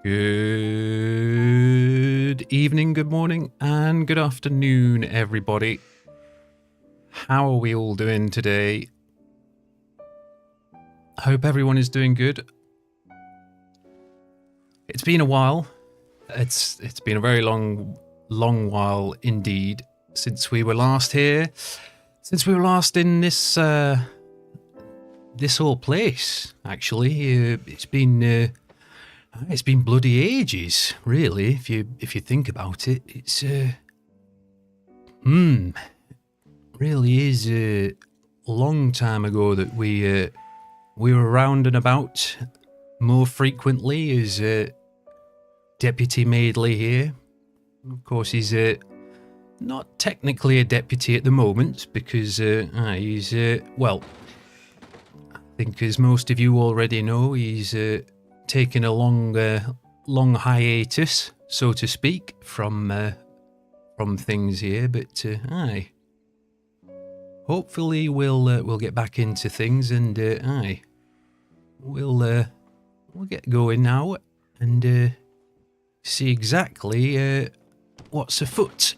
Good evening, good morning, and good afternoon, everybody. How are we all doing today? I hope everyone is doing good. It's been a while. It's been a very long while indeed since we were last here. Since we were last in this this whole place, actually. It's been bloody ages, really, if you think about it. It's really is a long time ago that we were around and about more frequently as Deputy Madeley here. Of course, he's not technically a deputy at the moment because he's well, I think as most of you already know, he's taken a long hiatus, so to speak, from things here. But hopefully we'll get back into things, and we'll get going now and see exactly what's afoot.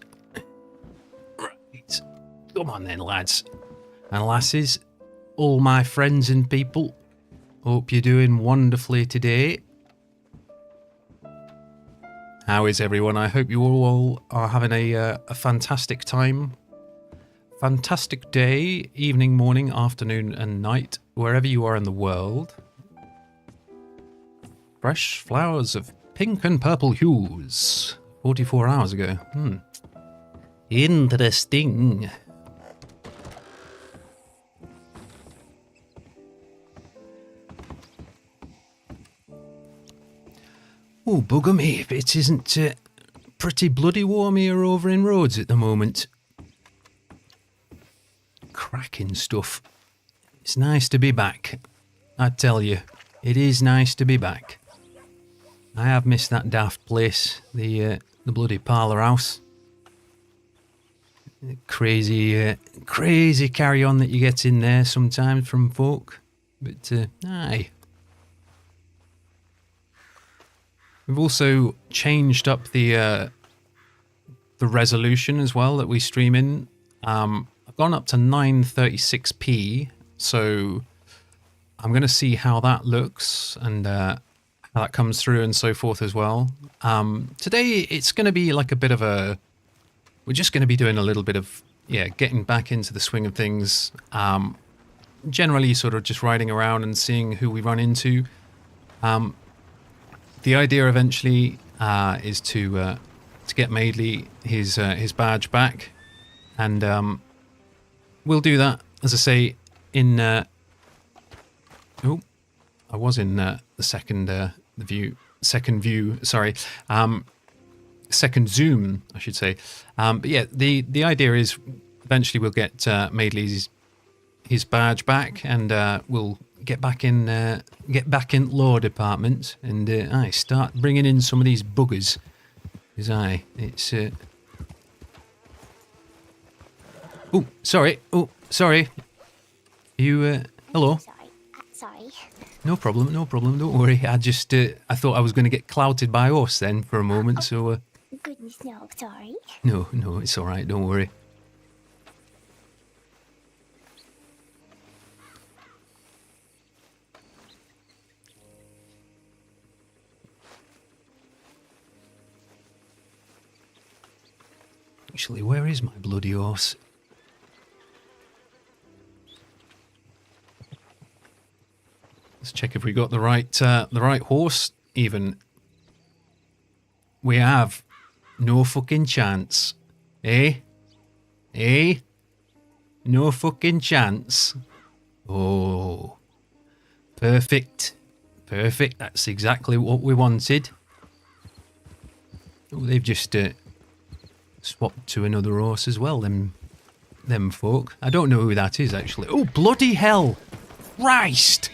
Right, come on then, lads and lasses, all my friends and people. Hope you're doing wonderfully today. How is everyone? I hope you all are having a fantastic time. Fantastic day, evening, morning, afternoon and night, wherever you are in the world. Fresh flowers of pink and purple hues. 44 hours ago. Interesting. Oh, bugger me if it isn't pretty bloody warm here over in Rhodes at the moment. Cracking stuff. It's nice to be back. I tell you, it is nice to be back. I have missed that daft place, the bloody parlour house. Crazy carry on that you get in there sometimes from folk. But aye. We've also changed up the resolution as well that we stream in. I've gone up to 936p, so I'm going to see how that looks and how that comes through and so forth as well. Today it's going to be like a bit of a... We're just going to be doing a little bit of, getting back into the swing of things. Generally sort of just riding around and seeing who we run into. The idea eventually is to get Madeley his badge back, and we'll do that, as I say, in. I was in the second view. Sorry, second Zoom, I should say. But yeah, the idea is eventually we'll get Madeley's his badge back, and we'll get back in law department and start bringing in some of these buggers. Because it's oh sorry. You hello. Sorry. No problem. Don't worry. I just I thought I was going to get clouted by us then for a moment. So Goodness, no, sorry. no, it's all right. Don't worry. Actually, where is my bloody horse? Let's check if we got the right horse. Even we have no fucking chance, eh? No fucking chance. Oh, perfect. That's exactly what we wanted. Oh, they've just swapped to another horse as well, them folk. I don't know who that is, actually. Oh, bloody hell. Christ.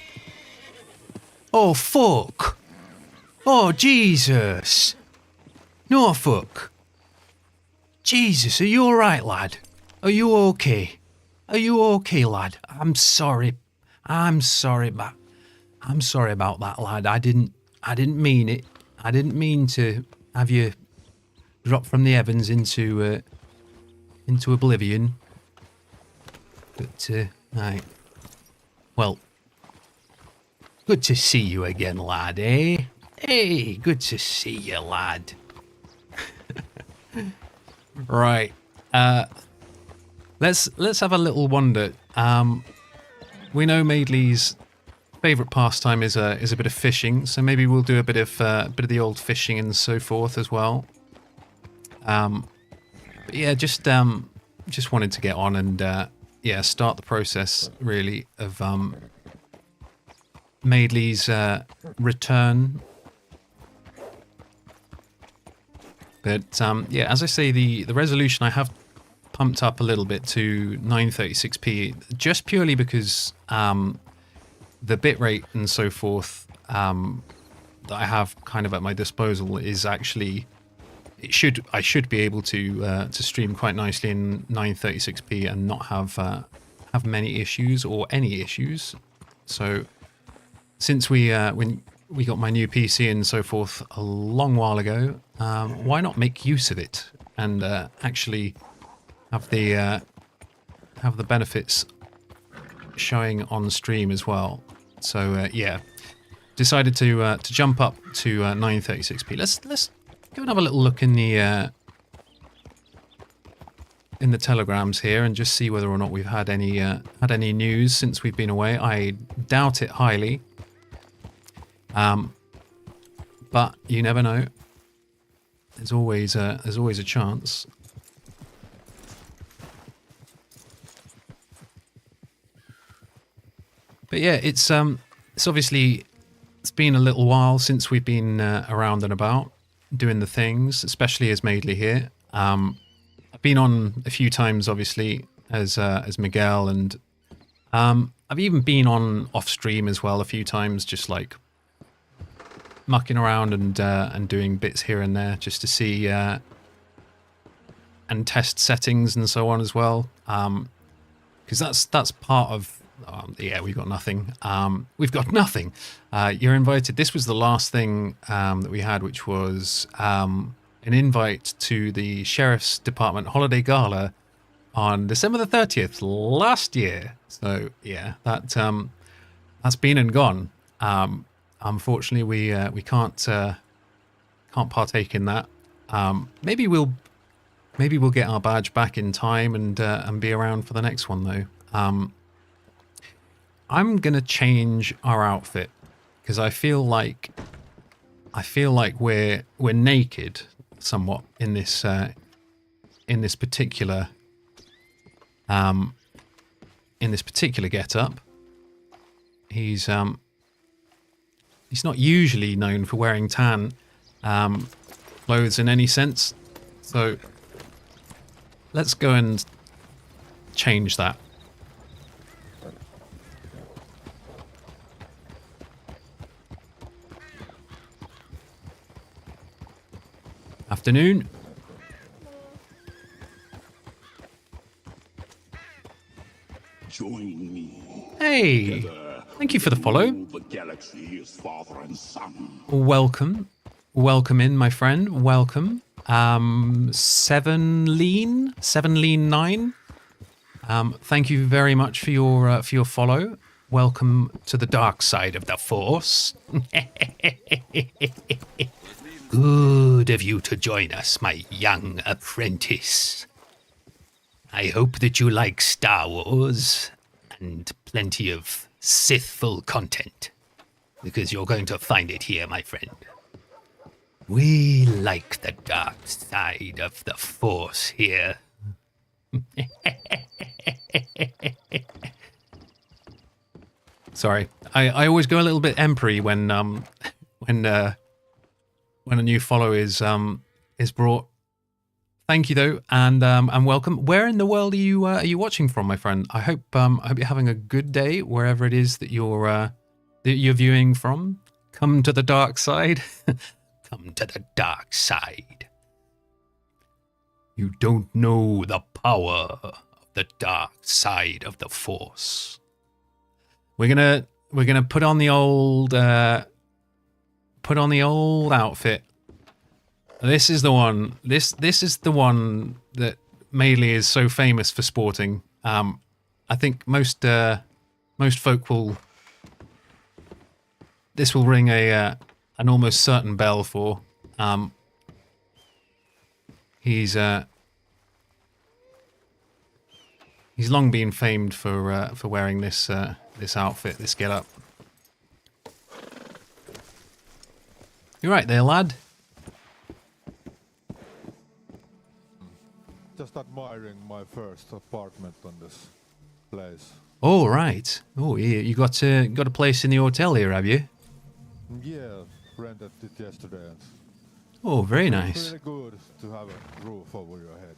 Oh, fuck. Oh, Jesus. Norfolk. Jesus, are you alright, lad? Are you okay? Are you okay, lad? I'm sorry. I'm sorry about that, lad. I didn't mean it. I didn't mean to have you drop from the heavens into oblivion. But, right. Well, good to see you again, lad, eh? Hey, good to see you, lad. Right. Let's have a little wander. We know Madeley's favourite pastime is a bit of fishing, so maybe we'll do a bit of the old fishing and so forth as well. But yeah, just wanted to get on and yeah, start the process really of Madeley's return. But yeah, as I say, the resolution I have pumped up a little bit to 936p, just purely because the bitrate and so forth that I have kind of at my disposal is actually I should be able to stream quite nicely in 936p and not have many issues or any issues. So since when we got my new PC and so forth a long while ago, why not make use of it and actually have the benefits showing on stream as well. So yeah, decided to jump up to 936p. Let's go and have a little look in the telegrams here and just see whether or not we've had any news since we've been away. I doubt it highly, but you never know. There's always a chance. But yeah, it's obviously it's been a little while since we've been around and about doing the things, especially as Madeley here. I've been on a few times, obviously, as Miguel, and I've even been on off stream as well a few times, just like mucking around and doing bits here and there just to see and test settings and so on as well. Because that's part of yeah, we've got nothing. We've got nothing. You're invited. This was the last thing that we had, which was an invite to the Sheriff's Department Holiday Gala on December the 30th last year. So yeah, that's been and gone. Unfortunately, we can't partake in that. Maybe we'll get our badge back in time and be around for the next one though. I'm gonna change our outfit because I feel like we're naked somewhat in this particular get-up. He's not usually known for wearing tan clothes in any sense, so let's go and change that. Afternoon. Join me. Hey, thank you for the follow. The galaxy is father and son. Welcome in, my friend. Welcome. 7 lean 9. Thank you very much for your follow. Welcome to the dark side of the Force. Good of you to join us, my young apprentice. I hope that you like Star Wars and plenty of Sithful content, because you're going to find it here, my friend. We like the dark side of the Force here. Sorry, I always go a little bit empery when a new follow is brought. Thank you though, and welcome. Where in the world are you watching from, my friend? I hope you're having a good day wherever it is that you're viewing from. Come to the dark side. Come to the dark side. You don't know the power of the dark side of the Force. We're gonna put on the old put on the old outfit. This is the one. This is the one that Madeley is so famous for sporting. I think most folk will. This will ring an almost certain bell for. He's long been famed for wearing this this outfit, this getup. You right there, lad? Just admiring my first apartment on this place. Oh right. Oh yeah, you got a place in the hotel here, have you? Yeah, rented it yesterday. And Oh, very it's nice. really good to have a roof over your head.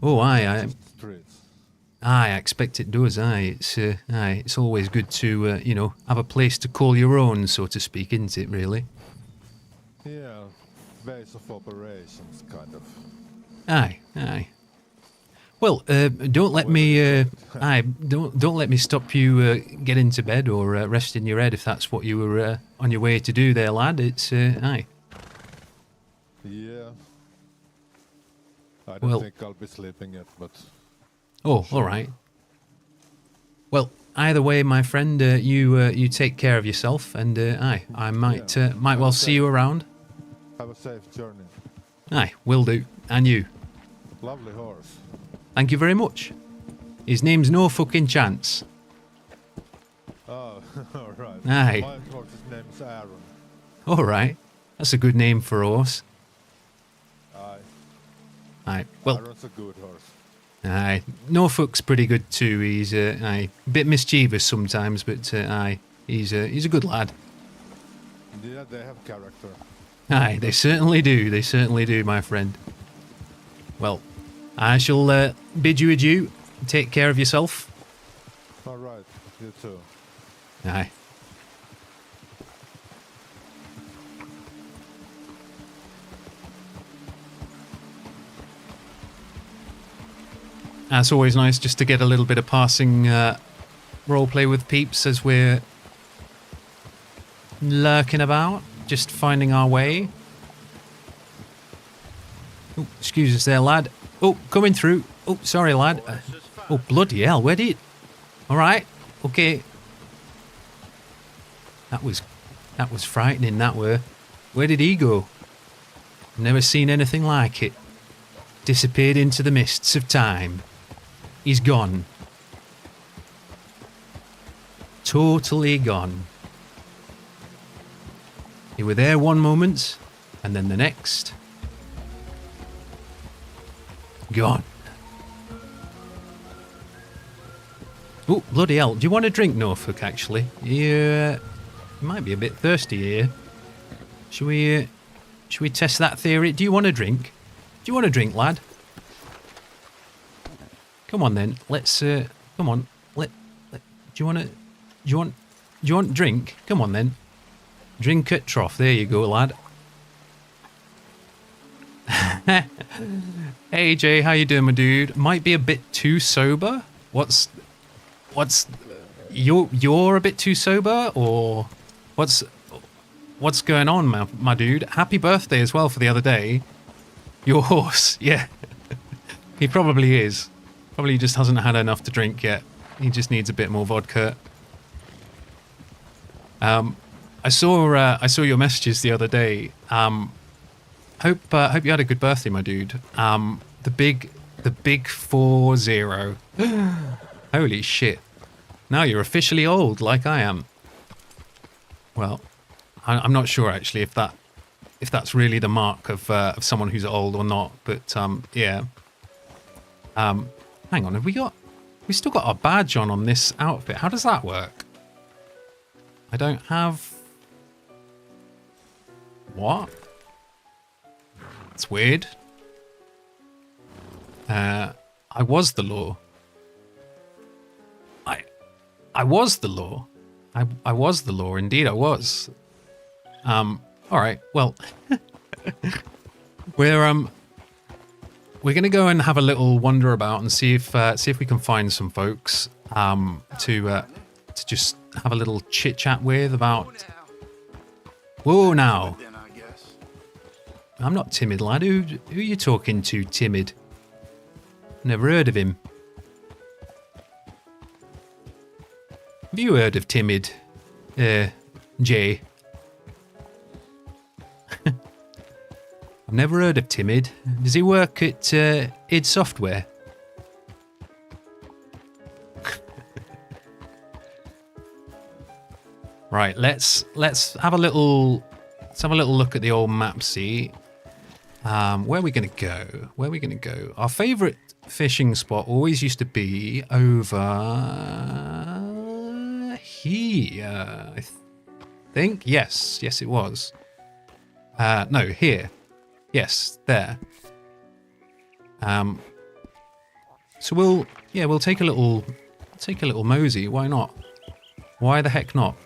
Oh, aye. Just streets. I expect it does. Aye, it's always good to you know, have a place to call your own, so to speak, isn't it? Really. Yeah, base of operations, kind of. Aye. Well, don't let me. Don't let me stop you getting to bed or resting your head if that's what you were on your way to do there, lad. It's aye. Yeah. I don't Well- think I'll be sleeping yet, but Oh, all right. Well, either way, my friend, you take care of yourself, and aye, I might well see you around. have a safe journey. Aye, will do, and you. Lovely horse. Thank you very much. His name's No Fucking Chance. Oh, alright. Aye. My horse's name's Aaron. All right, that's a good name for a horse. Aye. Aye, well, Aaron's a good horse. aye, Norfolk's pretty good too. He's aye, a bit mischievous sometimes, but aye, he's a good lad. Yeah, they have character. Aye, they certainly do. They certainly do, my friend. Well, I shall bid you adieu. Take care of yourself. Alright, you too. Aye. It's always nice just to get a little bit of passing roleplay with peeps as we're lurking about, just finding our way. Oh, excuse us there, lad. Oh, coming through. Oh, sorry, lad. Oh, bloody hell, where did... Alright, okay. That was frightening, that were. Where did he go? Never seen anything like it. Disappeared into the mists of time. He's gone. Totally gone. You were there one moment, and then the next. Gone. Oh, bloody hell. Do you want a drink, Norfolk, actually? Yeah. You might be a bit thirsty here. Should we test that theory? Do you want a drink? Do you want a drink, lad? Come on then. Let's come on. Do you want drink? Come on then. Drink at trough. There you go, lad. Hey Jay, how you doing, my dude? Might be a bit too sober. What's you're a bit too sober, or what's going on, my dude? Happy birthday as well for the other day. Your horse, yeah. He probably is. Probably just hasn't had enough to drink yet. He just needs a bit more vodka. I saw your messages the other day. Hope you had a good birthday, my dude. The big 40. Holy shit! Now you're officially old, like I am. Well, I'm not sure actually if that's really the mark of someone who's old or not. But yeah. Hang on, we still got our badge on this outfit. How does that work? I don't have... What? It's weird. I was the law. I was the law. I was the law, indeed I was. Alright, well... We're gonna go and have a little wander about and see if we can find some folks to just have a little chit chat with about Whoa, now. Then I guess. I'm not timid, lad. Who are you talking to, timid? Never heard of him. Have you heard of timid, Jay? I've never heard of timid. Does he work at id Software? Right, let's have a little look at the old map. See, where are we gonna go? Where are we gonna go? Our favourite fishing spot always used to be over here. I think yes, it was. No, here. Yes, there. So we'll take a little mosey. Why not? Why the heck not?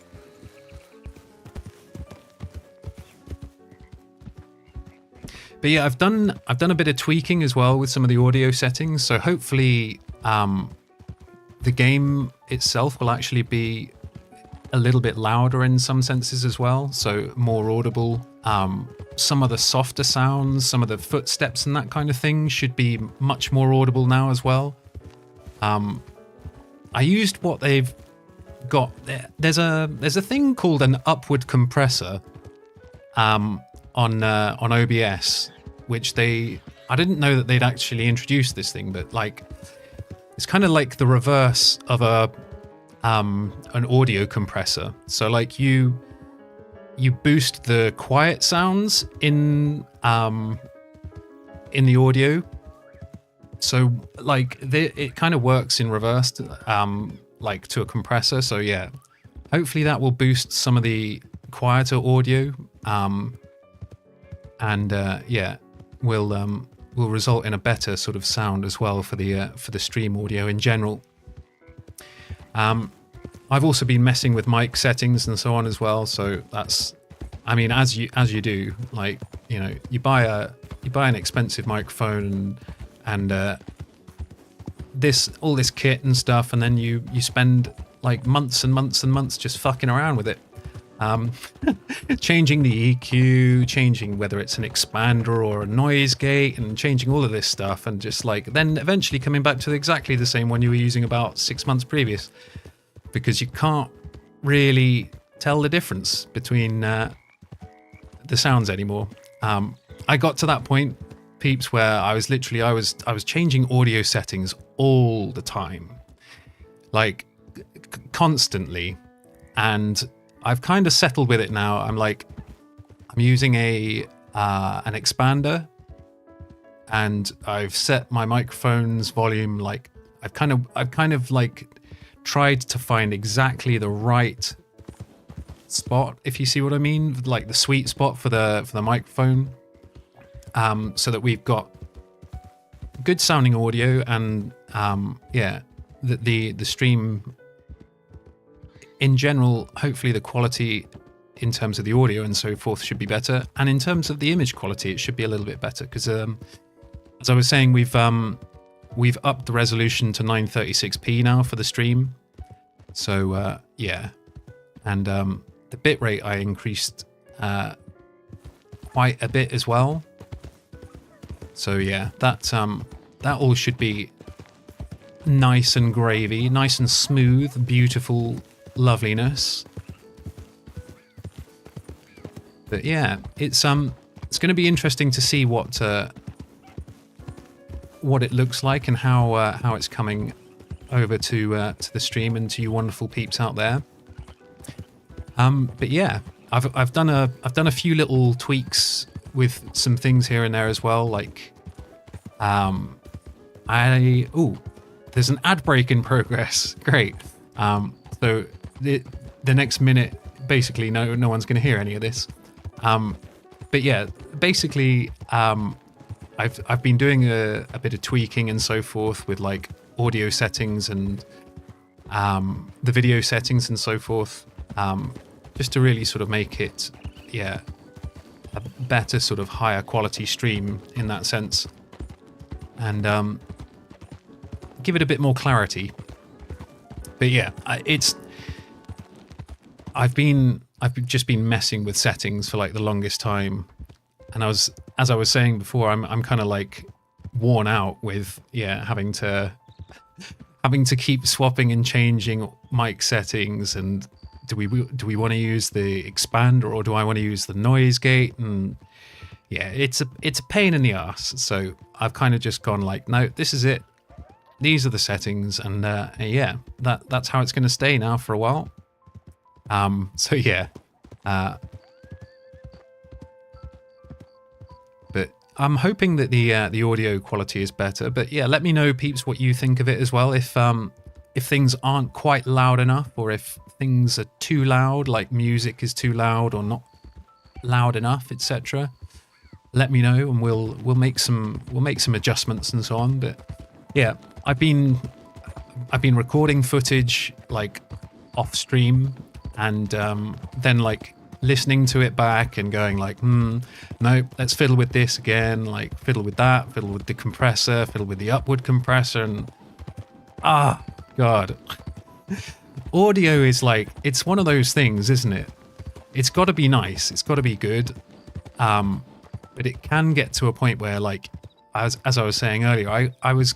But yeah, I've done a bit of tweaking as well with some of the audio settings. So hopefully, the game itself will actually be a little bit louder in some senses as well, so more audible. Some of the softer sounds, some of the footsteps and that kind of thing should be much more audible now as well. I used what they've got. There's a thing called an upward compressor on OBS, which I didn't know that they'd actually introduced this thing, but like it's kind of like the reverse of an audio compressor. So like you boost the quiet sounds in the audio. So like it kind of works in reverse, like to a compressor. So yeah, hopefully that will boost some of the quieter audio, and yeah, will result in a better sort of sound as well for the stream audio in general. I've also been messing with mic settings and so on as well. So that's, I mean, as you do, like, you know, you buy an expensive microphone and all this kit and stuff, and then you spend like months and months and months just fucking around with it, changing the EQ, changing whether it's an expander or a noise gate, and changing all of this stuff, and just like then eventually coming back to exactly the same one you were using about 6 months previous, because you can't really tell the difference between the sounds anymore. I got to that point, peeps, where I was changing audio settings all the time, like constantly, and I've kind of settled with it now. I'm using an expander, and I've set my microphone's volume, like I've kind of like tried to find exactly the right spot, if you see what I mean, like the sweet spot for the microphone, so that we've got good sounding audio, and yeah, the stream in general, hopefully the quality in terms of the audio and so forth should be better, and in terms of the image quality it should be a little bit better, because as I was saying, we've upped the resolution to 936p now for the stream. So yeah, and the bitrate I increased quite a bit as well. So yeah, that all should be nice and gravy, nice and smooth, beautiful loveliness. But yeah, it's going to be interesting to see what it looks like, and how it's coming over to the stream and to you wonderful peeps out there. But yeah, I've done a few little tweaks with some things here and there as well, like there's an ad break in progress. Great. So the next minute, basically, no one's going to hear any of this. But yeah, basically, I've been doing a bit of tweaking and so forth with like audio settings and the video settings and so forth, just to really sort of make it, yeah, a better sort of higher quality stream in that sense, and give it a bit more clarity. But yeah, I've been I've just been messing with settings for like the longest time, and as I was saying before, I'm kind of like worn out with having to keep swapping and changing mic settings, and do we want to use the expander or do I want to use the noise gate? And yeah, it's a pain in the ass. So I've kind of just gone like, no, this is it. These are the settings, and yeah, that's how it's going to stay now for a while. So yeah, but I'm hoping that the audio quality is better. But yeah, let me know, peeps, what you think of it as well. If things aren't quite loud enough, or if things are too loud, like music is too loud or not loud enough, etc. Let me know, and we'll make some adjustments and so on. But yeah, I've been recording footage like off stream, and then like listening to it back and going like, no, let's fiddle with this again, like fiddle with that, fiddle with the compressor, fiddle with the upward compressor, and God. Audio is like, it's one of those things, isn't it? It's got to be nice, it's got to be good, but it can get to a point where, like, as I was saying earlier, I was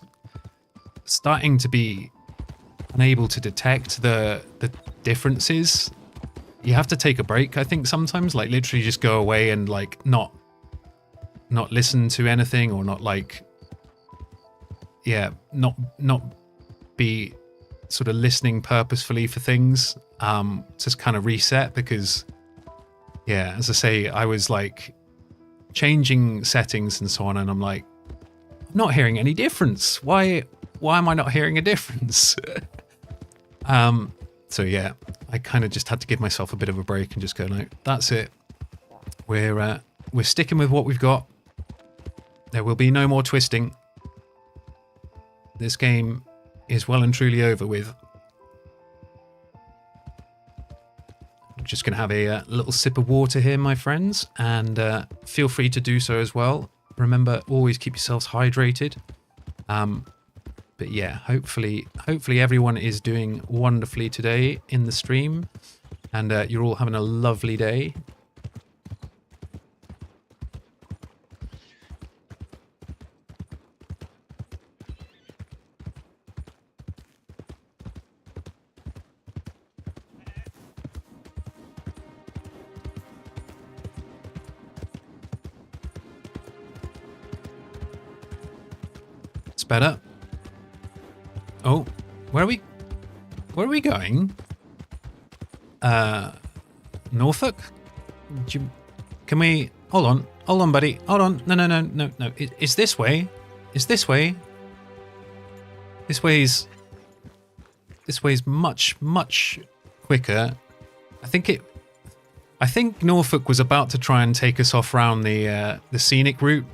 starting to be unable to detect the differences. You have to take a break, I think, sometimes, like literally just go away and like not listen to anything, or not like, yeah, not be sort of listening purposefully for things, just kind of reset. Because yeah, as I say, I was like changing settings and so on, and I'm like, I'm not hearing any difference. Why am I not hearing a difference? So yeah, I kind of just had to give myself a bit of a break and just go, no, that's it. We're sticking with what we've got. There will be no more twisting. This game is well and truly over with. I'm just going to have a little sip of water here, my friends, and feel free to do so as well. Remember, always keep yourselves hydrated. But yeah, hopefully everyone is doing wonderfully today in the stream, and you're all having a lovely day. It's better. Oh, where are we going? Norfolk? Can we... Hold on, buddy. Hold on. No. It's this way. It's this way. This way's much quicker. I think Norfolk was about to try and take us off round the scenic route,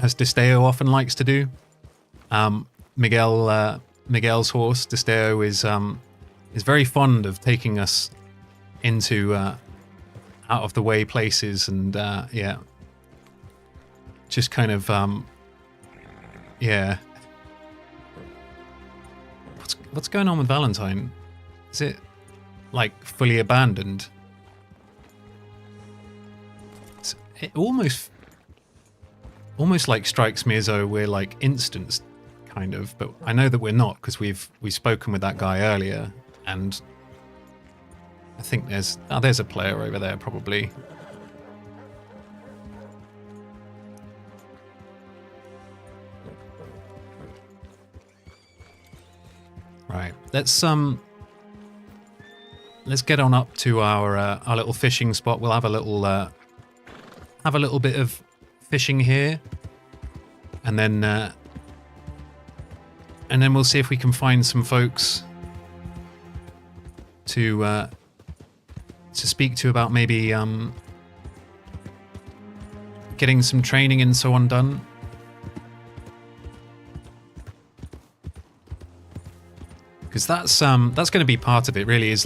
as Desteo often likes to do. Miguel's horse, Desteo, is very fond of taking us into out of the way places, and yeah, just kind of yeah. What's going on with Valentine? Is it like fully abandoned? It almost like strikes me as though we're like instanced, kind of, but I know that we're not, because we've spoken with that guy earlier, and I think there's a player over there probably. Right, let's get on up to our little fishing spot. We'll have a little bit of fishing here, and then we'll see if we can find some folks to speak to about maybe getting some training and so on done. Because that's going to be part of it, really, is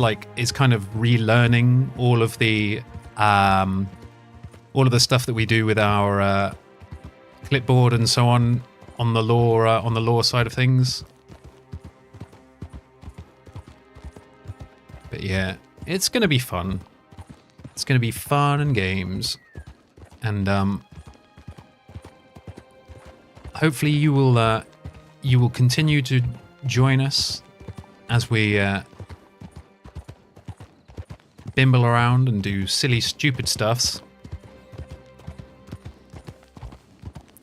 kind of relearning all of the stuff that we do with our clipboard and so on the lore side of things. But yeah, it's going to be fun. It's going to be fun and games. And hopefully you will continue to join us as we bimble around and do silly, stupid stuffs.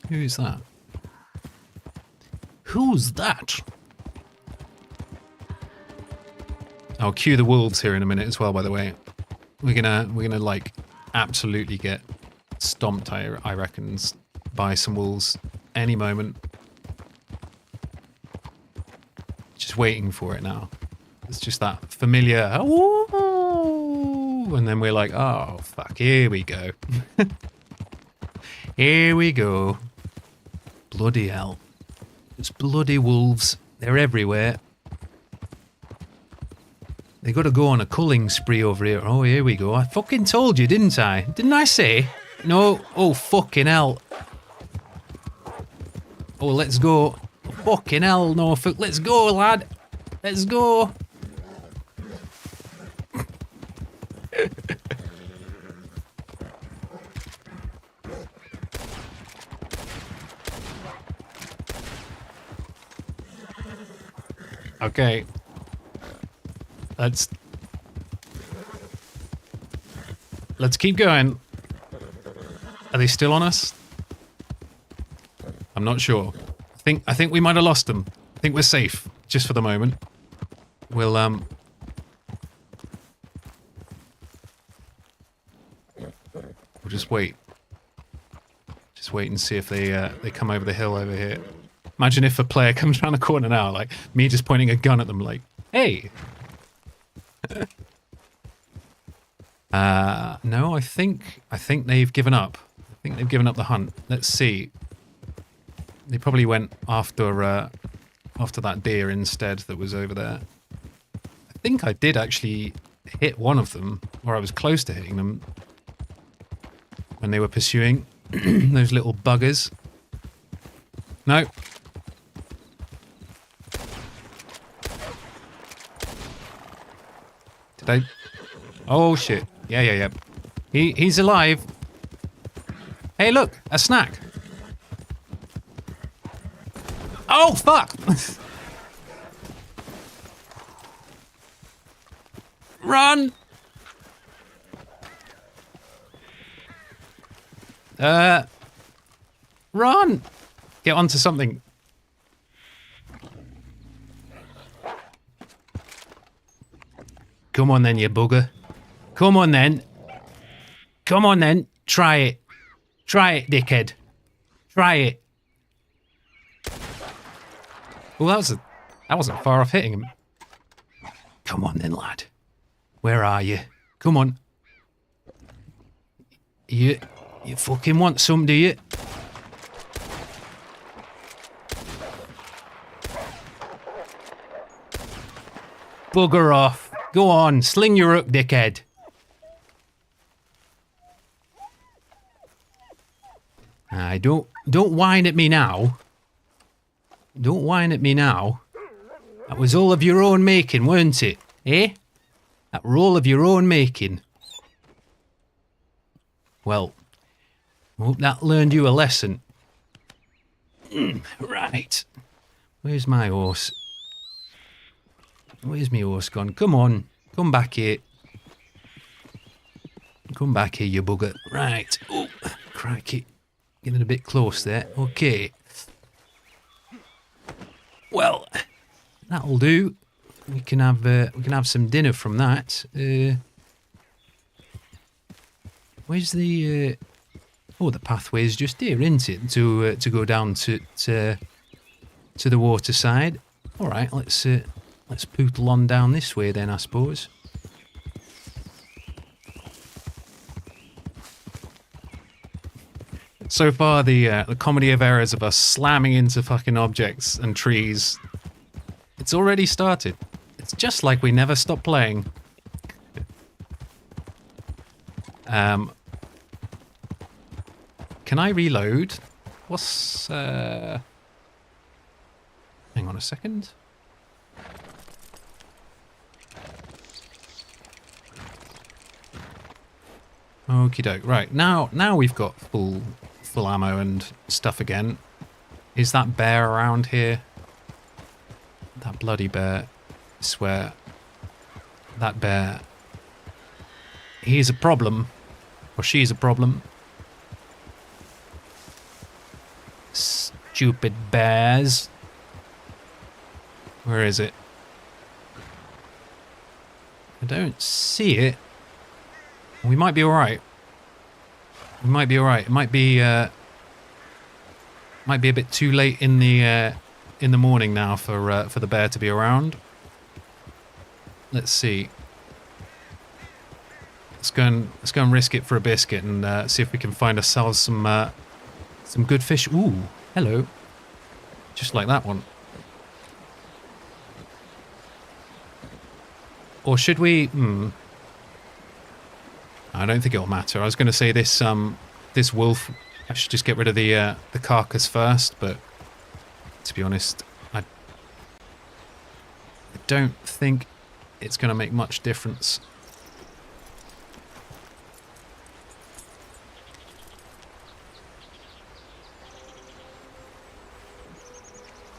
Who's that? Who's that? I'll cue the wolves here in a minute as well, by the way. We're gonna like absolutely get stomped, I reckon, by some wolves any moment. Just waiting for it now. It's just that familiar, oh, and then we're like, oh fuck, here we go. Here we go. Bloody hell. It's bloody wolves. They're everywhere. They got to go on a culling spree over here. Oh, here we go. I fucking told you, didn't I? Didn't I say? No. Oh, fucking hell. Oh, let's go. Fucking hell, Norfolk. Let's go, lad. Let's go. Okay. Let's keep going. Are they still on us? I'm not sure. I think we might have lost them. I think we're safe, just for the moment. We'll just wait. Just wait and see if they come over the hill over here. Imagine if a player comes around the corner now, like me just pointing a gun at them, like, hey. No, I think they've given up. I think they've given up the hunt. Let's see. They probably went after that deer instead that was over there. I think I did actually hit one of them, or I was close to hitting them when they were pursuing those little buggers. No. Did I? Oh shit. Yeah. He's alive. Hey, look, a snack. Oh, fuck! Run! Run! Get onto something. Come on then, you bugger. Come on then. Come on then. Try it. Try it, dickhead. Try it. Well, that wasn't far off hitting him. Come on then, lad. Where are you? Come on. You fucking want some, do you? Bugger off. Go on, sling your hook, dickhead. Don't whine at me now. Don't whine at me now. That was all of your own making, weren't it? Eh? That were all of your own making. Well, I hope that learned you a lesson. Right. Where's my horse? Where's my horse gone? Come on. Come back here. Come back here, you bugger. Right. Oh, crikey. Getting a bit close there. Okay. Well, that'll do. We can have some dinner from that. Where's the? Oh, the pathway's just here, isn't it? To go down to the water side. All right, let's pootle on down this way then, I suppose. So far, the comedy of errors of us slamming into fucking objects and trees, it's already started. It's just like we never stopped playing. Can I reload? What's... Hang on a second. Okie doke. Right, now we've got full ammo and stuff again. Is that bear around here? That bloody bear. I swear. That bear. He's a problem. Or she's a problem. Stupid bears. Where is it? I don't see it. We might be alright. We might be alright. It might be a bit too late in the morning now for the bear to be around. Let's see. Let's go and risk it for a biscuit and see if we can find ourselves some good fish. Ooh, hello. Just like that one. Or should we? I don't think it'll matter. I was going to say this this wolf. I should just get rid of the carcass first, but to be honest, I don't think it's going to make much difference.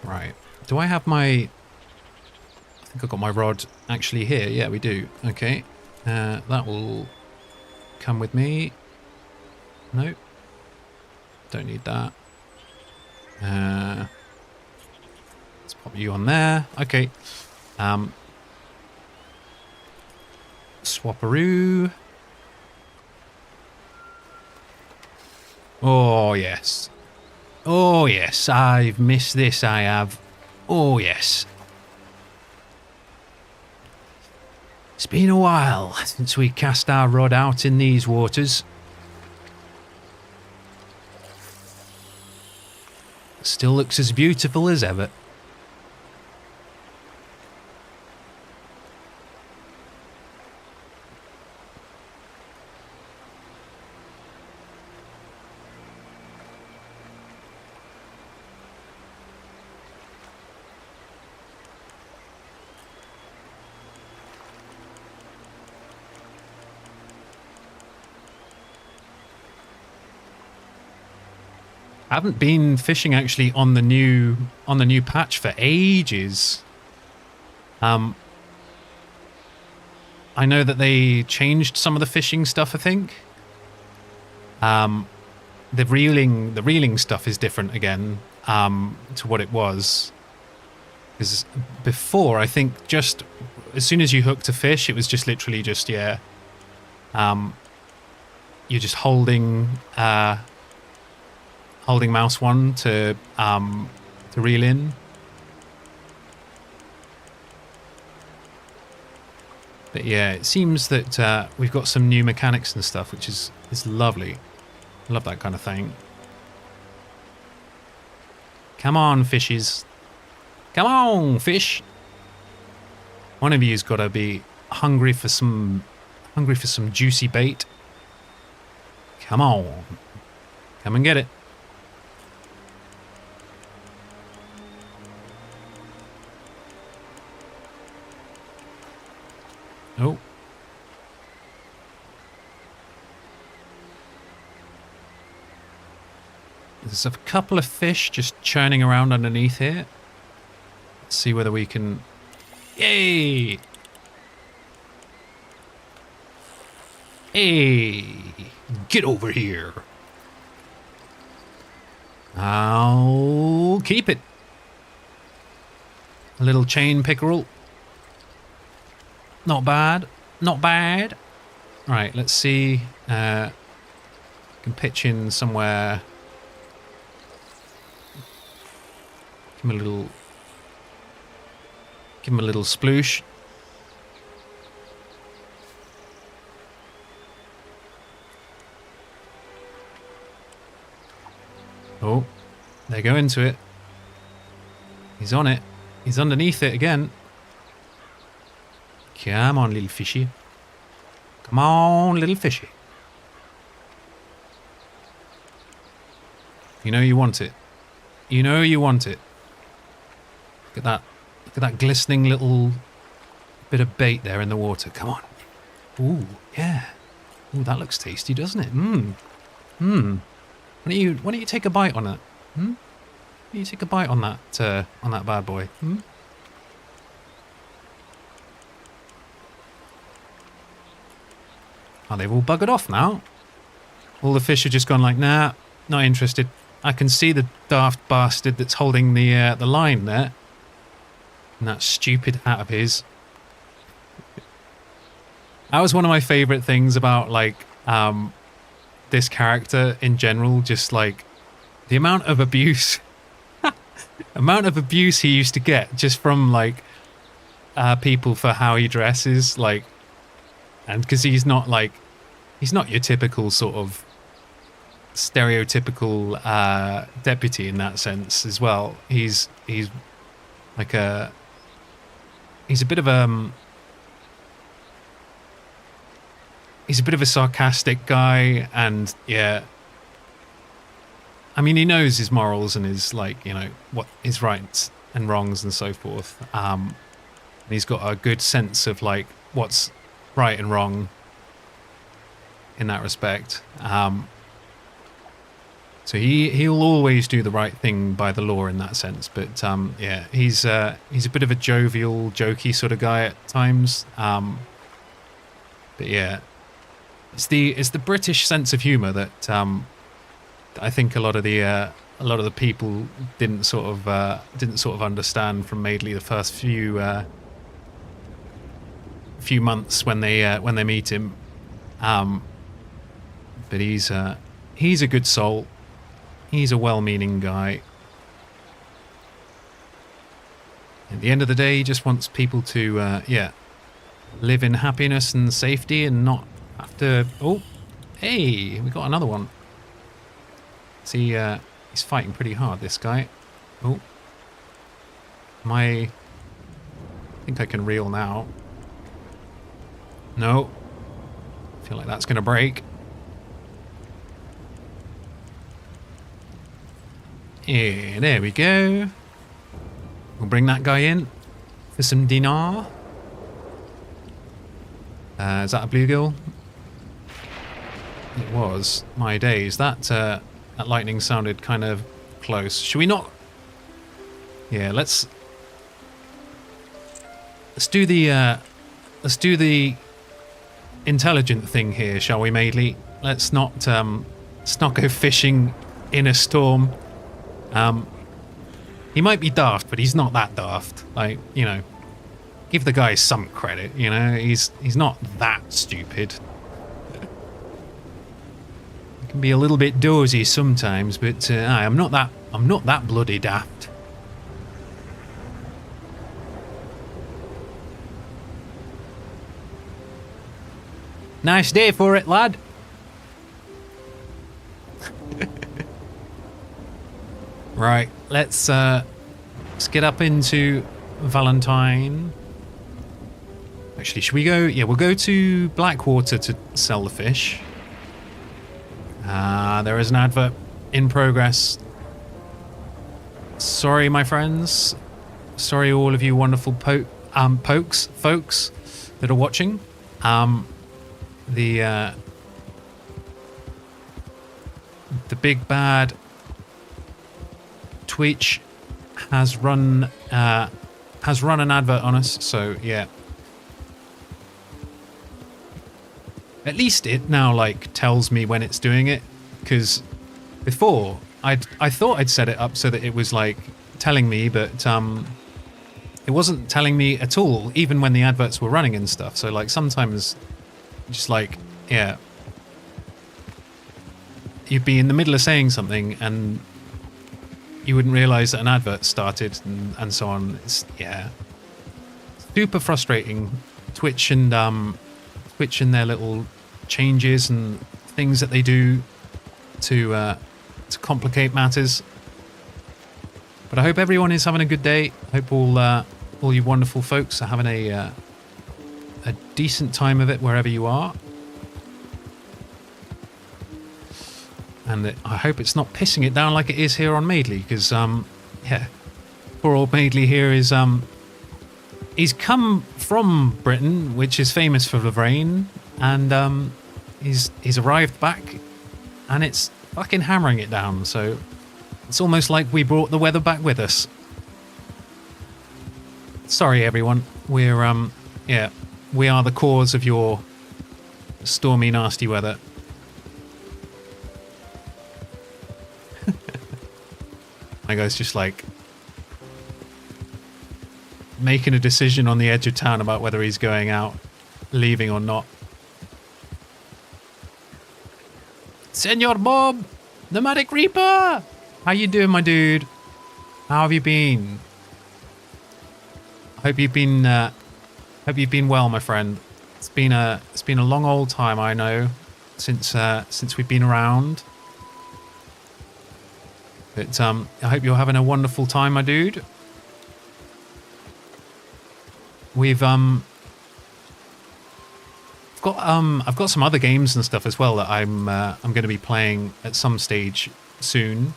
Right. Do I have my... I think I've got my rod actually here. Yeah, we do. Okay. That will come with me. No. Don't need that. Let's pop you on there. Okay. Swapperoo. Oh, yes. Oh, yes. I've missed this, I have. Oh, yes. It's been a while since we cast our rod out in these waters. Still looks as beautiful as ever. I haven't been fishing actually on the new patch for ages. I know that they changed some of the fishing stuff, I think. The reeling stuff is different again to what it was. Because before, I think just as soon as you hooked a fish, it was just literally just, yeah. You're just holding mouse 1 to reel in. But yeah, it seems that we've got some new mechanics and stuff, which is lovely. I love that kind of thing. Come on, fishes. Come on, fish. One of you's got to be hungry for some juicy bait. Come on. Come and get it. Oh. There's a couple of fish just churning around underneath here. Let's see whether we can... Yay! Hey! Get over here. I'll keep it. A little chain pickerel. Not bad. Not bad. Right, let's see. Can pitch in somewhere. Give him a little sploosh. Oh, they go into it. He's on it. He's underneath it again. Come on, little fishy. Come on, little fishy. You know you want it. You know you want it. Look at that. Look at that glistening little bit of bait there in the water. Come on. Ooh, yeah. Ooh, that looks tasty, doesn't it? Mmm. Mmm. Why don't you take a bite on it? Hmm? Why don't you take a bite on that bad boy? Hmm? Oh, they've all buggered off now. All the fish have just gone like, nah, not interested. I can see the daft bastard that's holding the line there. And that stupid hat of his. That was one of my favourite things about, like, this character in general. Just, like, the amount of abuse... amount of abuse he used to get just from, like, people for how he dresses, like... And because he's not, like... He's not your typical sort of stereotypical deputy in that sense as well. He's like a... He's a bit of a... He's a bit of a sarcastic guy, and yeah. I mean, he knows his morals and his, like, you know, what his rights and wrongs and so forth. And he's got a good sense of, like, what's right and wrong in that respect. So he'll always do the right thing by the law in that sense. But yeah, he's a bit of a jovial, jokey sort of guy at times. But yeah. It's the British sense of humour that I think a lot of the people didn't sort of understand from Madeley the first few months when they meet him. But he's a good soul. He's a well-meaning guy. At the end of the day, he just wants people to yeah, live in happiness and safety and not have to... Oh, hey, we got another one. See, he's fighting pretty hard, this guy. Oh. I think I can reel now. No. I feel like that's going to break. Yeah, there we go. We'll bring that guy in for some dinar. Is that a bluegill? It was. My days. That lightning sounded kind of close. Should we not? Yeah, let's do the intelligent thing here, shall we, Madeley? Let's not go fishing in a storm. He might be daft, but he's not that daft. Like, you know, give the guy some credit. You know, he's not that stupid. He can be a little bit dozy sometimes, but I'm not that bloody daft. Nice day for it, lad. Right, let's get up into Valentine. Actually, should we go? Yeah, we'll go to Blackwater to sell the fish. There is an advert in progress. Sorry, my friends. Sorry, all of you wonderful folks that are watching. The big bad Twitch has run an advert on us, so yeah. At least it now like tells me when it's doing it, because before I thought I'd set it up so that it was like telling me, but it wasn't telling me at all, even when the adverts were running and stuff. So like sometimes, just like, yeah, you'd be in the middle of saying something and you wouldn't realise that an advert started and so on. It's, yeah, super frustrating. Twitch and their little changes and things that they do to complicate matters. But I hope everyone is having a good day. I hope all you wonderful folks are having a decent time of it wherever you are. And I hope it's not pissing it down like it is here on Madeley, because yeah, poor old Madeley here is he's come from Britain, which is famous for the rain, and He's arrived back, and it's fucking hammering it down. So it's almost like we brought the weather back with us. Sorry, everyone. We're yeah, we are the cause of your stormy, nasty weather. My guy's just like making a decision on the edge of town about whether he's going out, leaving or not. Senor Bob, Nomadic Reaper, how you doing, my dude? How have you been? Hope you've been well, my friend. It's been a long old time, I know, since we've been around. But I hope you're having a wonderful time, my dude. I've got some other games and stuff as well that I'm going to be playing at some stage soon.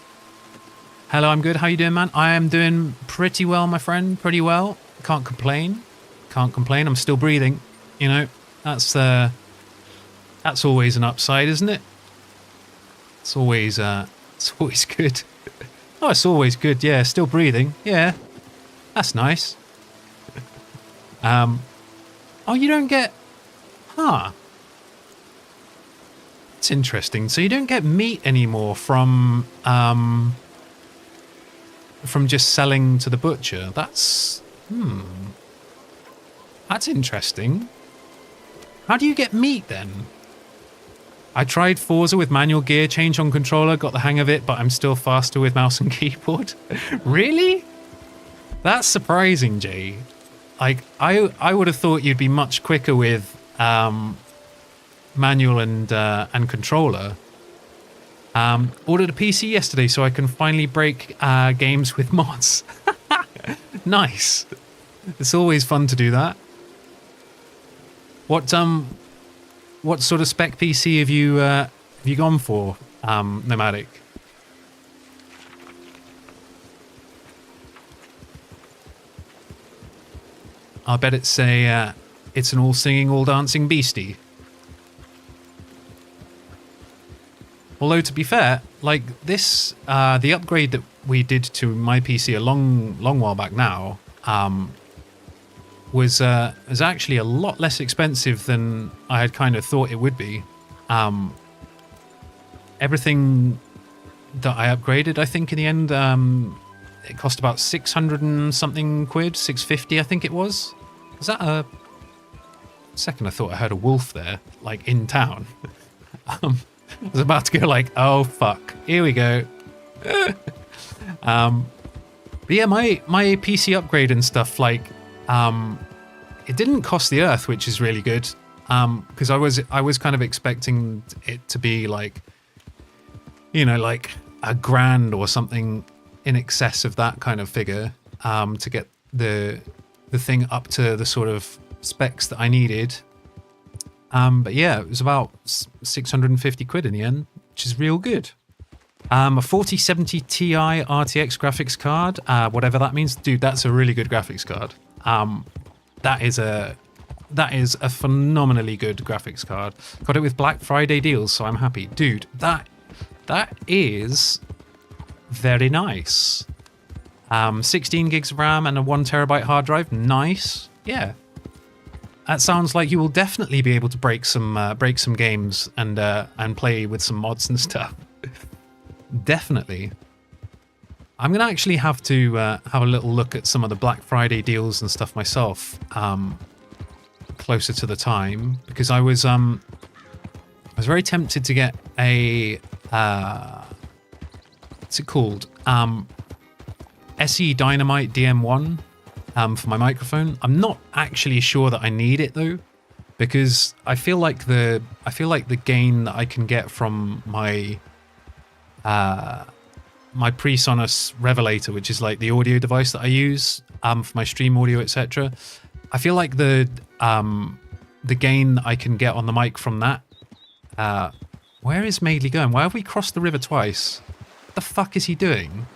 Hello, I'm good. How you doing, man? I am doing pretty well, my friend. Pretty well. Can't complain. Can't complain. I'm still breathing. You know, that's always an upside, isn't it? It's always good. Oh, it's always good. Yeah, still breathing. Yeah, that's nice. Oh, you don't get... Huh. It's interesting. So you don't get meat anymore from just selling to the butcher. That's... That's interesting. How do you get meat then? I tried Forza with manual gear change on controller, got the hang of it, but I'm still faster with mouse and keyboard. Really? That's surprising, Jay. Like, I would have thought you'd be much quicker with manual and controller. Ordered a PC yesterday so I can finally break games with mods. Nice. It's always fun to do that. What sort of spec PC have you gone for, Nomadic? I bet it's an all singing, all dancing beastie. Although to be fair, like this, the upgrade that we did to my PC a long while back now, was actually a lot less expensive than I had kind of thought it would be. Everything that I upgraded, I think in the end, it cost about 600 and something quid, 650 I think it was. Was that a second? I thought I heard a wolf there, like in town. I was about to go like, oh fuck, here we go. But yeah, my PC upgrade and stuff, like, it didn't cost the earth, which is really good. Because I was kind of expecting it to be like, you know, like $1,000 or something in excess of that kind of figure, to get the thing up to the sort of specs that I needed. But yeah, it was about 650 quid in the end, which is real good. A 4070 Ti RTX graphics card, whatever that means. Dude, that's a really good graphics card. That is a phenomenally good graphics card. Got it with Black Friday deals, so I'm happy. Dude, that is very nice. 16 gigs of RAM and a 1 terabyte hard drive. Nice. Yeah. That sounds like you will definitely be able to break some games and play with some mods and stuff. Definitely. I'm gonna actually have to have a little look at some of the Black Friday deals and stuff myself, closer to the time, because I was very tempted to get a what's it called? SE Dynamite DM1 for my microphone. I'm not actually sure that I need it though, because I feel like the gain that I can get from my my PreSonus Revelator, which is like the audio device that I use for my stream audio, etc. I feel like the gain that I can get on the mic from that. Where is Madeley going? Why have we crossed the river twice? What the fuck is he doing?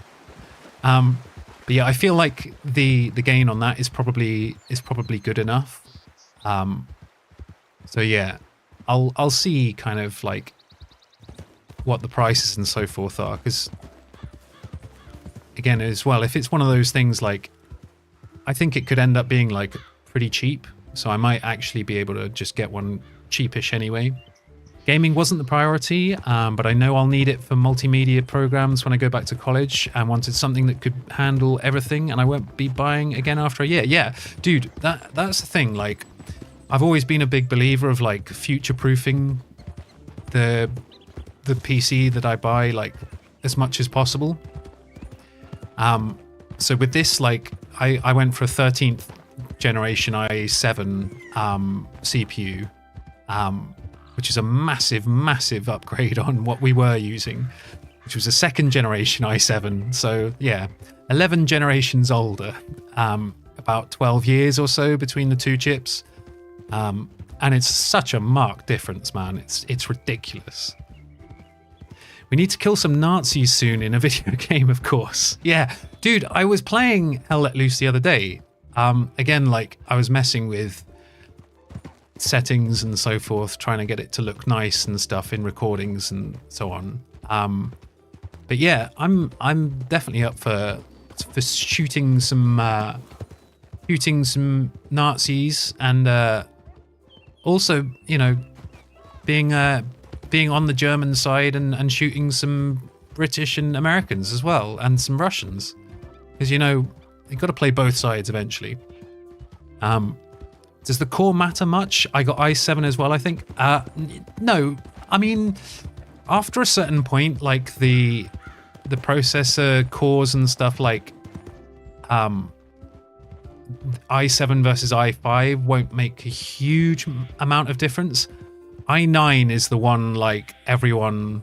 But yeah, I feel like the gain on that is probably good enough. So yeah, I'll see kind of like what the prices and so forth are, because again, as well, if it's one of those things, like I think it could end up being like pretty cheap, so I might actually be able to just get one cheapish anyway. Gaming wasn't the priority, but I know I'll need it for multimedia programs when I go back to college, and wanted something that could handle everything, and I won't be buying again after a year. Yeah, dude, that's the thing. Like, I've always been a big believer of like future-proofing the PC that I buy, like, as much as possible. So with this, like, I went for a 13th generation i7 CPU, which is a massive upgrade on what we were using, which was a 2nd generation i7. So yeah, 11 generations older, about 12 years or so between the two chips. And it's such a marked difference, man. It's ridiculous. We need to kill some Nazis soon in a video game, of course. Yeah, dude, I was playing Hell Let Loose the other day. Again, like, I was messing with settings and so forth, trying to get it to look nice and stuff in recordings and so on. But yeah, I'm definitely up for shooting some Nazis, and also, you know, being on the German side and shooting some British and Americans as well, and some Russians, because, you know, you've got to play both sides eventually. Does the core matter much? I got i7 as well, I think. No, I mean, after a certain point, like the processor cores and stuff, like i7 versus i5 won't make a huge amount of difference. i9 is the one, like, everyone,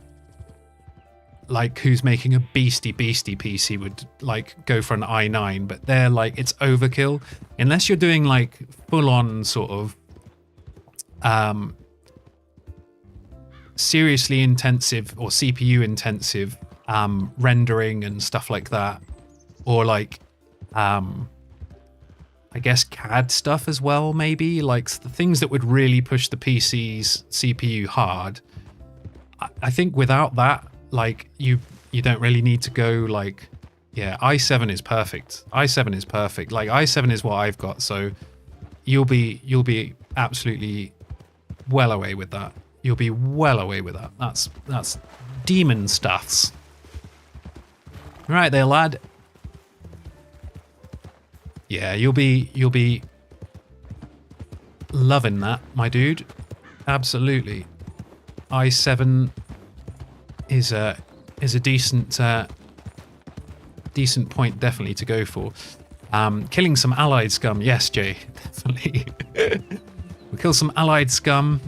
like, who's making a beastie PC would, like, go for an i9, but they're like, it's overkill unless you're doing like full-on sort of seriously intensive or CPU intensive rendering and stuff like that, or like I guess CAD stuff as well, maybe, like the things that would really push the PC's CPU hard. I think without that, like, you don't really need to go, like, yeah, i7 is perfect. i7 is perfect. Like, i7 is what I've got, so you'll be absolutely well away with that. You'll be well away with that. That's demon stuffs. Right there, lad. Yeah, you'll be loving that, my dude. Absolutely. i7 is a decent decent point definitely to go for. Killing some allied scum, yes, Jay, definitely. We'll kill some allied scum,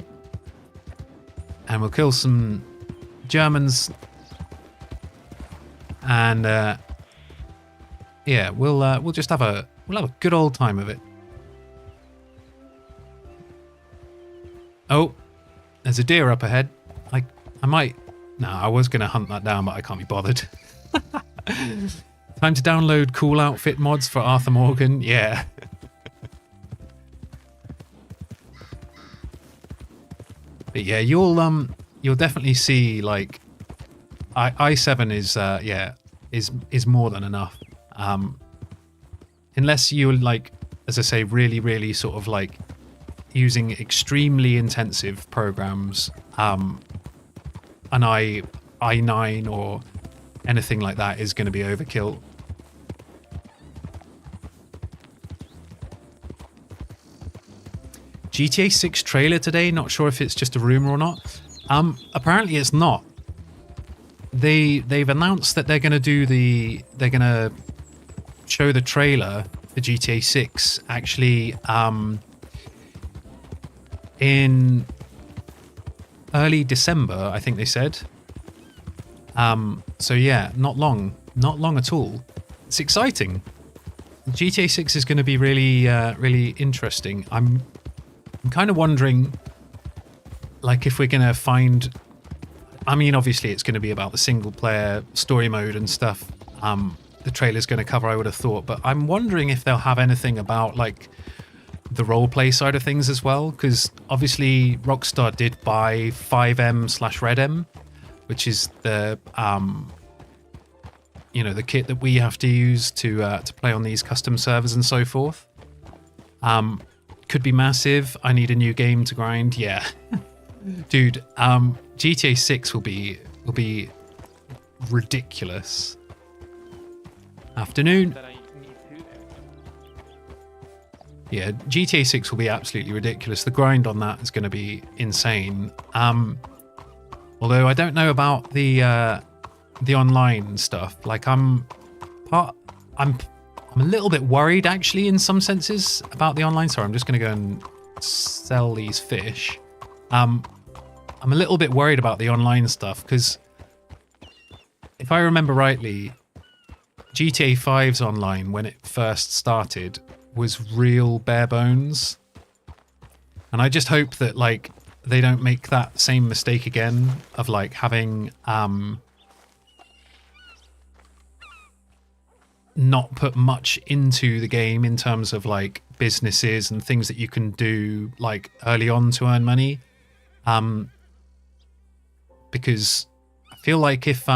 and we'll kill some Germans, and yeah, we'll just have a good old time of it. Oh, there's a deer up ahead. I might. No, I was gonna hunt that down, but I can't be bothered. Time to download cool outfit mods for Arthur Morgan. Yeah. But yeah, you'll definitely see, like, i7 is yeah, is more than enough. Unless you're, like, as I say, really sort of like using extremely intensive programs, an i9 or anything like that is going to be overkill. GTA 6 trailer today, not sure if it's just a rumor or not. Apparently it's not. They've announced that they're going to show the trailer for GTA 6 actually in early December, I think they said. So yeah, not long at all. It's exciting. GTA 6 is going to be really interesting. I'm kind of wondering, like, if we're going to find, I mean, obviously it's going to be about the single player story mode and stuff. The trailer's going to cover, I would have thought, but I'm wondering if they'll have anything about, like, the roleplay side of things as well, because obviously Rockstar did buy fivem/RedM, which is the the kit that we have to use to play on these custom servers and so forth. Could be massive. I need a new game to grind. Yeah, dude. GTA 6 will be ridiculous. Afternoon. Yeah, GTA 6 will be absolutely ridiculous. The grind on that is going to be insane. Although I don't know about the online stuff. Like I'm a little bit worried actually in some senses about the online. Sorry, I'm just going to go and sell these fish. I'm a little bit worried about the online stuff because if I remember rightly, GTA 5's online when it first started was real bare bones. And I just hope that like they don't make that same mistake again of like having not put much into the game in terms of like businesses and things that you can do like early on to earn money. Because I feel like if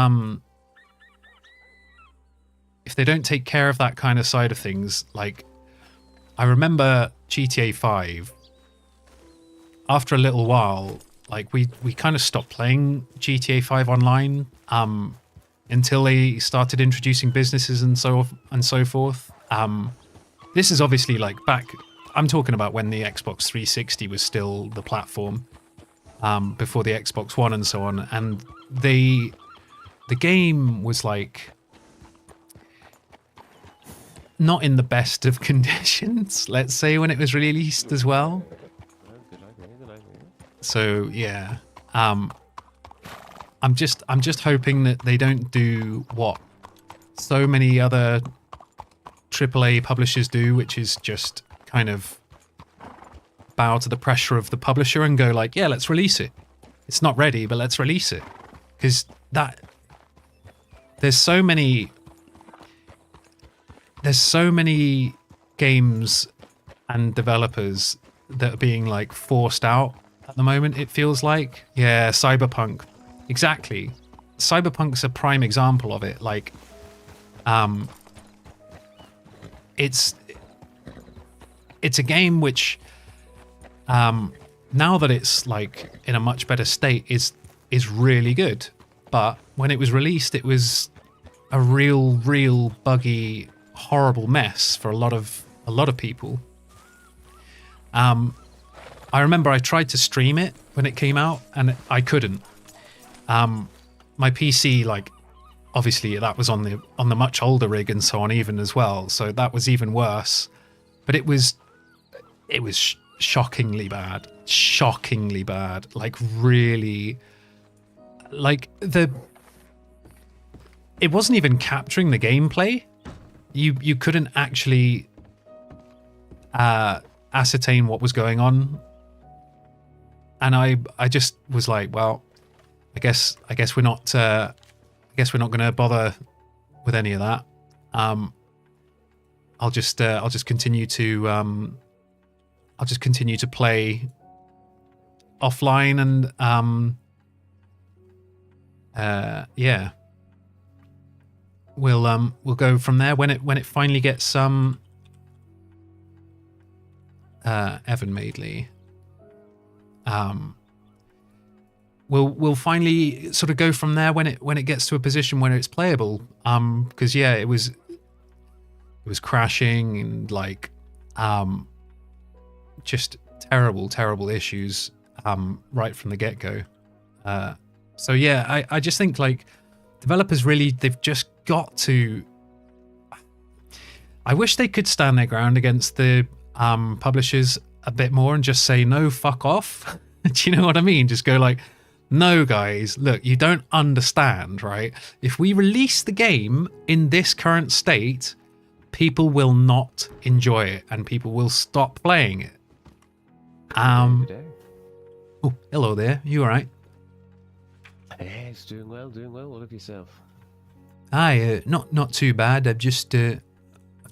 they don't take care of that kind of side of things, like I remember GTA 5, after a little while, like we kind of stopped playing GTA 5 online until they started introducing businesses and so forth. This is obviously like back, I'm talking about when the Xbox 360 was still the platform, before the Xbox One and so on. And the game was like not in the best of conditions, let's say, when it was released as well. So yeah, I'm just hoping that they don't do what so many other AAA publishers do, which is just kind of bow to the pressure of the publisher and go like, yeah, let's release it. It's not ready, but let's release it. Because there's so many games and developers that are being like forced out at the moment, it feels like. Yeah, Cyberpunk. Exactly. Cyberpunk's a prime example of it. Like, it's a game which, now that it's like in a much better state, is really good. But when it was released, it was a real buggy, horrible mess for a lot of people. I remember I tried to stream it when it came out and I couldn't. My PC, like, obviously that was on the much older rig and so on even as well, so that was even worse. But it was shockingly bad, like really, like it wasn't even capturing the gameplay. You couldn't actually ascertain what was going on, and I just was like, well, I guess we're not going to bother with any of that. I'll just continue to play offline and yeah. We'll go from there when it finally gets Evan Madeley. We'll finally sort of go from there when it gets to a position where it's playable. Because yeah, it was crashing and like just terrible issues right from the get-go. So yeah, I just think like developers really, they've just got to, I wish they could stand their ground against the publishers a bit more and just say, no, fuck off. Do you know what I mean? Just go like, no guys, look, you don't understand, right? If we release the game in this current state, people will not enjoy it and people will stop playing it. Oh, hello there. You all right? Yes, doing well. What of yourself? Aye, not too bad. I've just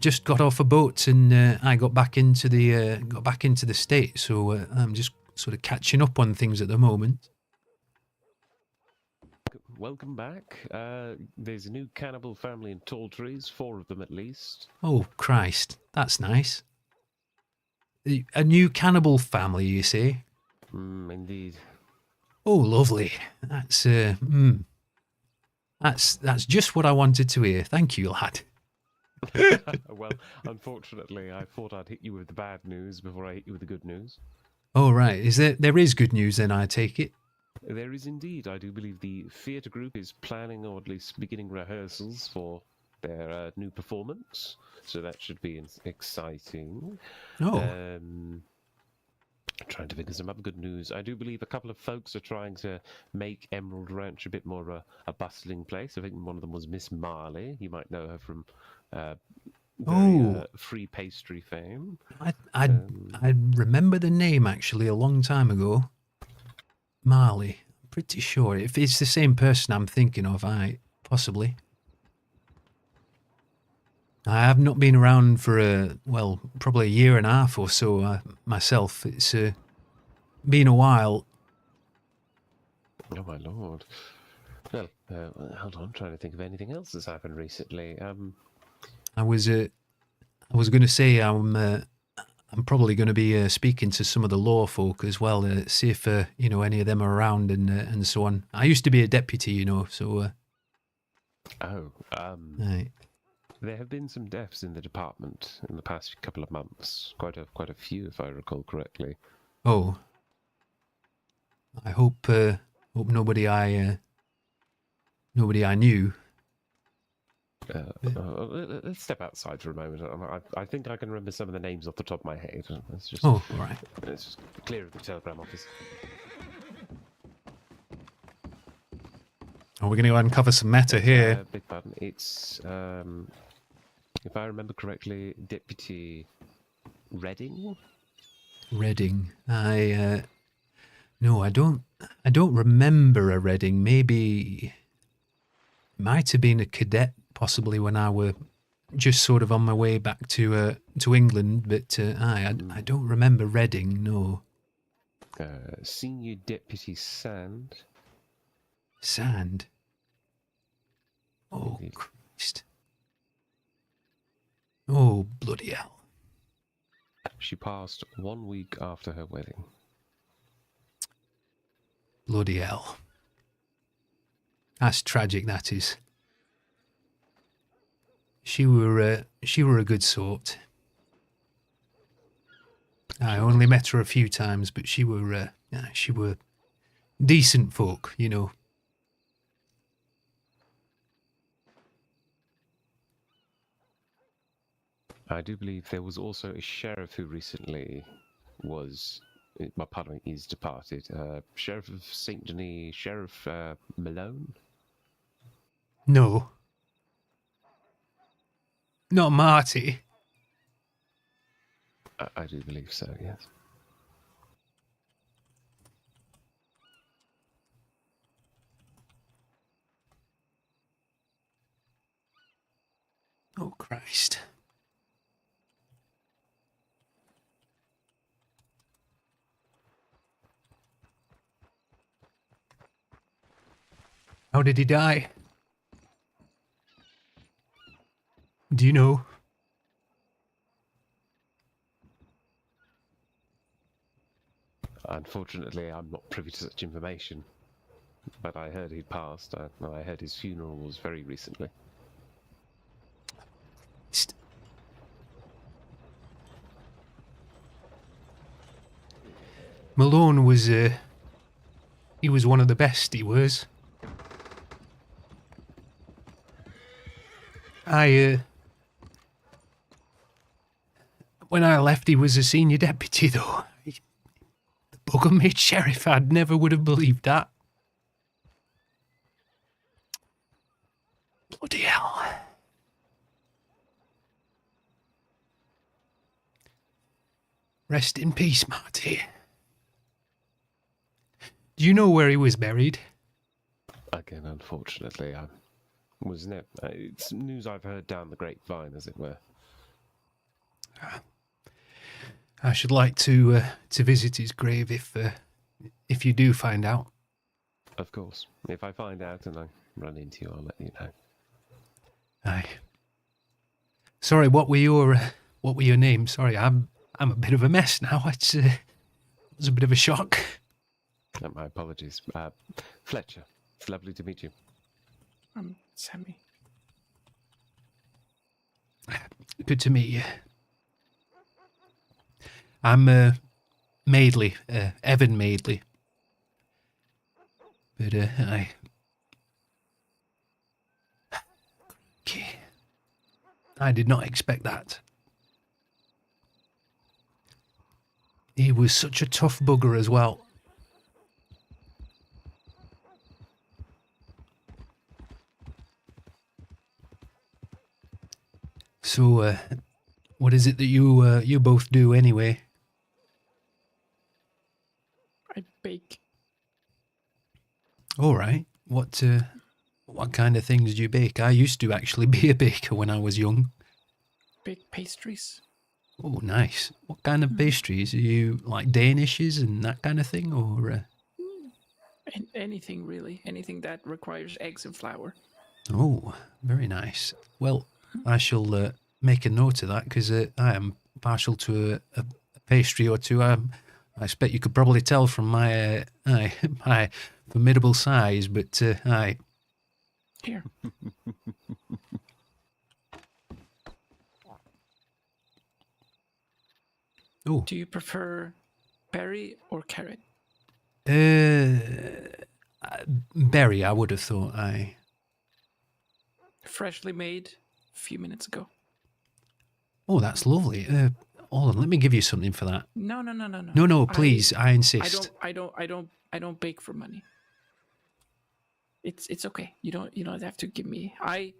just got off a boat and I got back into the state, so I'm just sort of catching up on things at the moment. Welcome back. There's a new cannibal family in Tall Trees, 4 of them at least. Oh Christ, that's nice. A new cannibal family, you say? Indeed. Oh, lovely. That's just what I wanted to hear. Thank you, lad. Well, unfortunately, I thought I'd hit you with the bad news before I hit you with the good news. Oh, right. There is good news then, I take it? There is indeed. I do believe the theatre group is planning, or at least beginning rehearsals for their new performance. So that should be exciting. Oh. Trying to figure some other good news. I do believe a couple of folks are trying to make Emerald Ranch a bit more a bustling place. I think one of them was Miss Marley. You might know her from free pastry fame. I remember the name actually a long time ago. Marley. I'm pretty sure. If it's the same person I'm thinking of, possibly. I have not been around for probably a year and a half or so myself. It's been a while. Oh my lord! Well, hold on. I'm trying to think of anything else that's happened recently. I was going to say I'm probably going to be speaking to some of the law folk as well, see if any of them are around and so on. I used to be a deputy, so. Right. There have been some deaths in the department in the past couple of months. Quite a few, if I recall correctly. Oh. I hope nobody I knew. Let's step outside for a moment. I think I can remember some of the names off the top of my head. Let's just, all right. Let's just clear of the telegram office. Oh, we're going to uncover some meta here. Big pardon. It's, if I remember correctly, Deputy Redding? Redding. No, I don't remember a Redding. Maybe it might have been a cadet, possibly when I were just sort of on my way back to England. But I don't remember Redding. No. Senior Deputy Sand. Sand. Oh Christ. Oh bloody hell. She passed 1 week after her wedding. Bloody hell. That's tragic, that is. She were a good sort. I only met her a few times, but she were decent folk, I do believe there was also a sheriff who recently is departed. Sheriff of St. Denis, Sheriff Malone? No. Not Marty. I do believe so, yes. Oh Christ. How did he die? Do you know? Unfortunately, I'm not privy to such information, but I heard he'd passed. I heard his funeral was very recently. Malone was, he was one of the best, he was. When I left, he was a senior deputy, though. The bugger made sheriff. I never would have believed that. Bloody hell. Rest in peace, Marty. Do you know where he was buried? Again, unfortunately, it's news I've heard down the grapevine, as it were. I should like to visit his grave if you do find out. Of course. If I find out and I run into you, I'll let you know. Aye. Sorry, what were your names? Sorry, I'm a bit of a mess now. It was a bit of a shock. My apologies. Fletcher, it's lovely to meet you. Sammy. Good to meet you. I'm Madeley, Evan Madeley. But okay. I did not expect that. He was such a tough bugger as well. So, what is it that you both do anyway? I bake. All right. What kind of things do you bake? I used to actually be a baker when I was young. Bake pastries. Oh, nice. What kind of pastries? Are you like Danishes and that kind of thing, or? Anything really. Anything that requires eggs and flour. Oh, very nice. Well, I shall make a note of that because I am partial to a pastry or two. I expect you could probably tell from my my formidable size, but aye. Here. Oh. Do you prefer berry or carrot? Berry, I would have thought. Aye. Freshly made a few minutes ago. Oh, that's lovely. Hold on, let me give you something for that. No. No, please, I insist. I don't bake for money. It's okay. You don't have to give me. I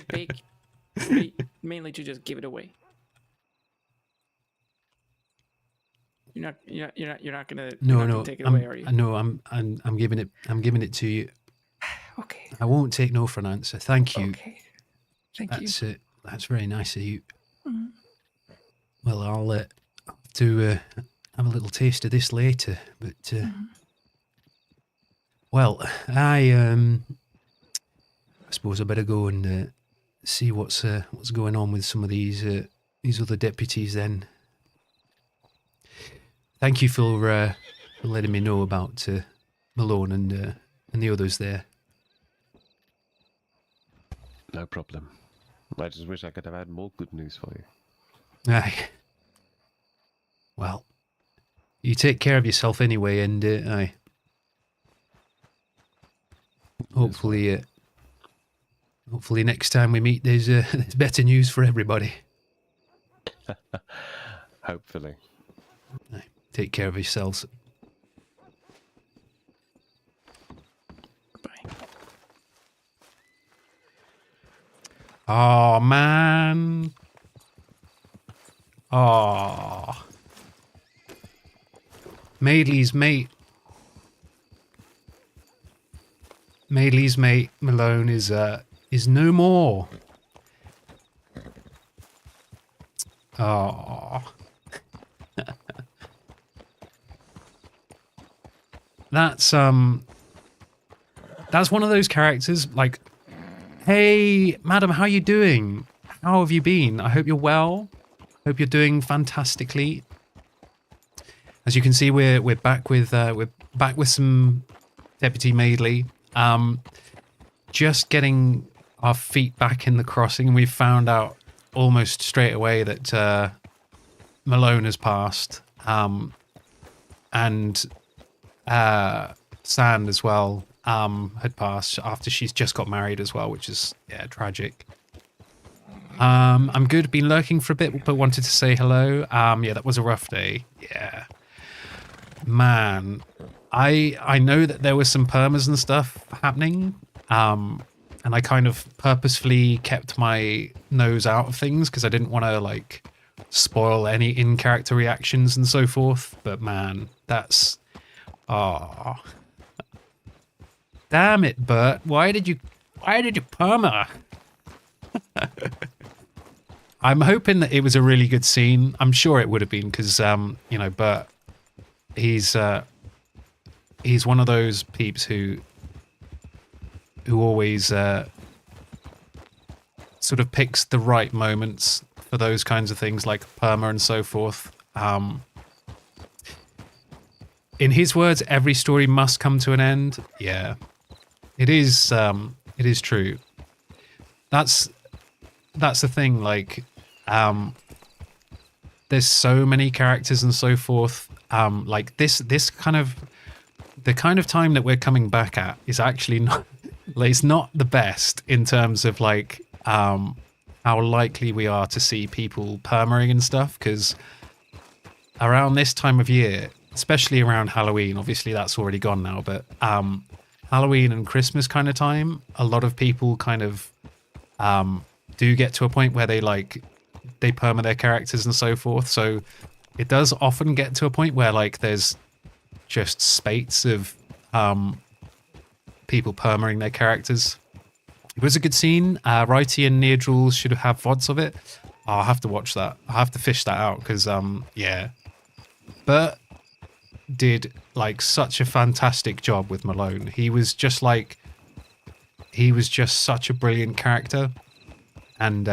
bake mainly to just give it away. You're not gonna take it away, are you? No, I'm giving it to you. Okay. I won't take no for an answer. Thank you. Okay. Thank you. That's very nice of you. Mm-hmm. Well, I'll have to have a little taste of this later. But well, I suppose I better go and see what's going on with some of these other deputies. Then, thank you for letting me know about Malone and the others there. No problem. I just wish I could have had more good news for you. Aye. Well, you take care of yourself anyway, and aye. Hopefully next time we meet, there's better news for everybody. Hopefully. Aye. Take care of yourselves. Bye. Oh man. Oh. Madeley's mate Malone is no more. Oh. That's one of those characters like, hey madam, how you doing? How have you been? I hope you're well. Hope you're doing fantastically. As you can see, we're back with some Deputy Madeley. Just getting our feet back in the crossing, and we found out almost straight away that Malone has passed, and Sand as well had passed after she's just got married as well, which is tragic. I'm good. Been lurking for a bit, but wanted to say hello. Yeah, that was a rough day. Yeah, man. I know that there was some permas and stuff happening, and I kind of purposefully kept my nose out of things because I didn't want to like spoil any in-character reactions and so forth. But man, that's damn it, Bert. Why did you perma? I'm hoping that it was a really good scene. I'm sure it would have been because, you know, but he's one of those peeps who always sort of picks the right moments for those kinds of things like perma and so forth. In his words, every story must come to an end. Yeah, it is true. That's the thing. Like, there's so many characters and so forth. Like this kind of the kind of time that we're coming back at is actually not. It's not the best in terms of like how likely we are to see people permering and stuff, because around this time of year, especially around Halloween, obviously that's already gone now, but Halloween and Christmas kind of time, a lot of people kind of do get to a point where they perma their characters and so forth. So it does often get to a point where like there's just spates of people permering their characters. It was a good scene. Righty and Neardruel should have VODs of it. I'll have to watch that. I'll have to fish that out because yeah. Bert did like such a fantastic job with Malone. He was just such a brilliant character, and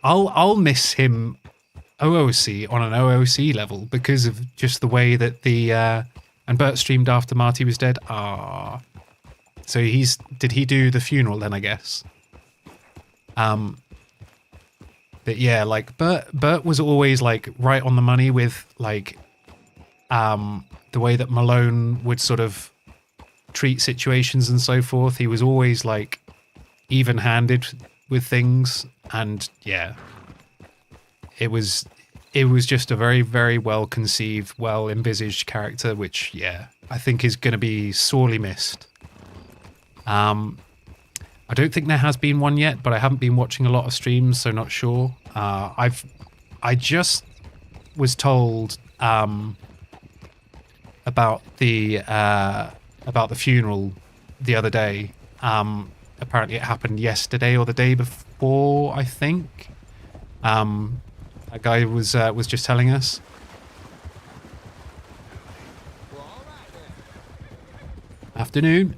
I'll miss him OOC on an OOC level because of just the way that and Bert streamed after Marty was dead. So did he do the funeral then, I guess? But yeah, like Bert was always like right on the money with like the way that Malone would sort of treat situations and so forth. He was always like even-handed with things, and yeah, it was just a very, very well conceived, well envisaged character, which yeah, I think is going to be sorely missed. I don't think there has been one yet, but I haven't been watching a lot of streams, so not sure. I just was told about the funeral the other day. Apparently it happened yesterday or the day before, I think. A guy was just telling us. Afternoon.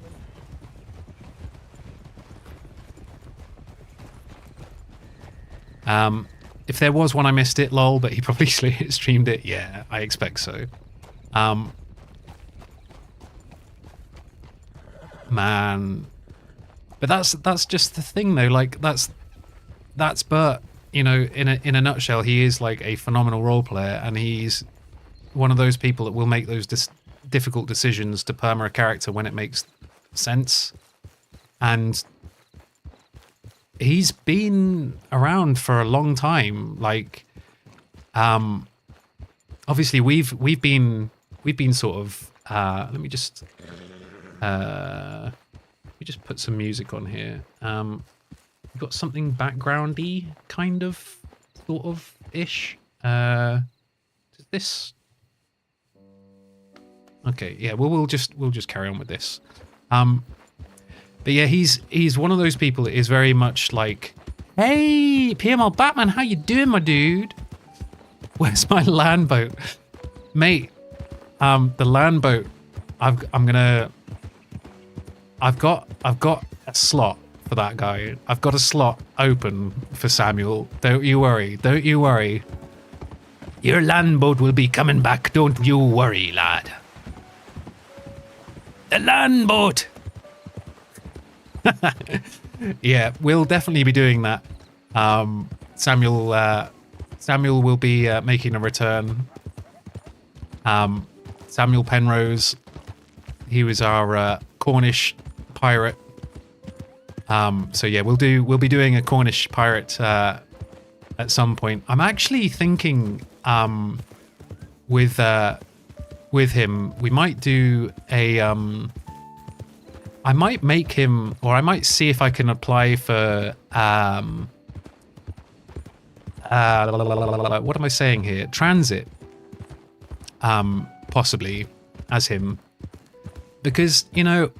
If there was one, I missed it, lol, but he probably streamed it. Yeah, I expect so. Man. But that's just the thing though, like that's Bert, you know, in a nutshell. He is like a phenomenal role player, and he's one of those people that will make those difficult decisions to perma a character when it makes sense. And he's been around for a long time. Like, obviously we've been sort of. Let me just put some music on here. We've got something backgroundy, kind of, sort of ish. Is this? Okay, yeah. Well, we'll just carry on with this. But yeah, he's one of those people that is very much like, hey, PML Batman, how you doing, my dude? Where's my land boat, mate? The land boat. I've got a slot for that guy. I've got a slot open for Samuel. Don't you worry. Don't you worry. Your land boat will be coming back. Don't you worry, lad. The land boat. Yeah, we'll definitely be doing that. Samuel will be making a return. Samuel Penrose. He was our Cornish pirate. So yeah, we'll be doing a Cornish pirate at some point. I'm actually thinking with him we might do a I might make him, or I might see if I can apply for what am I saying here? Transit. Possibly as him. Because, you know,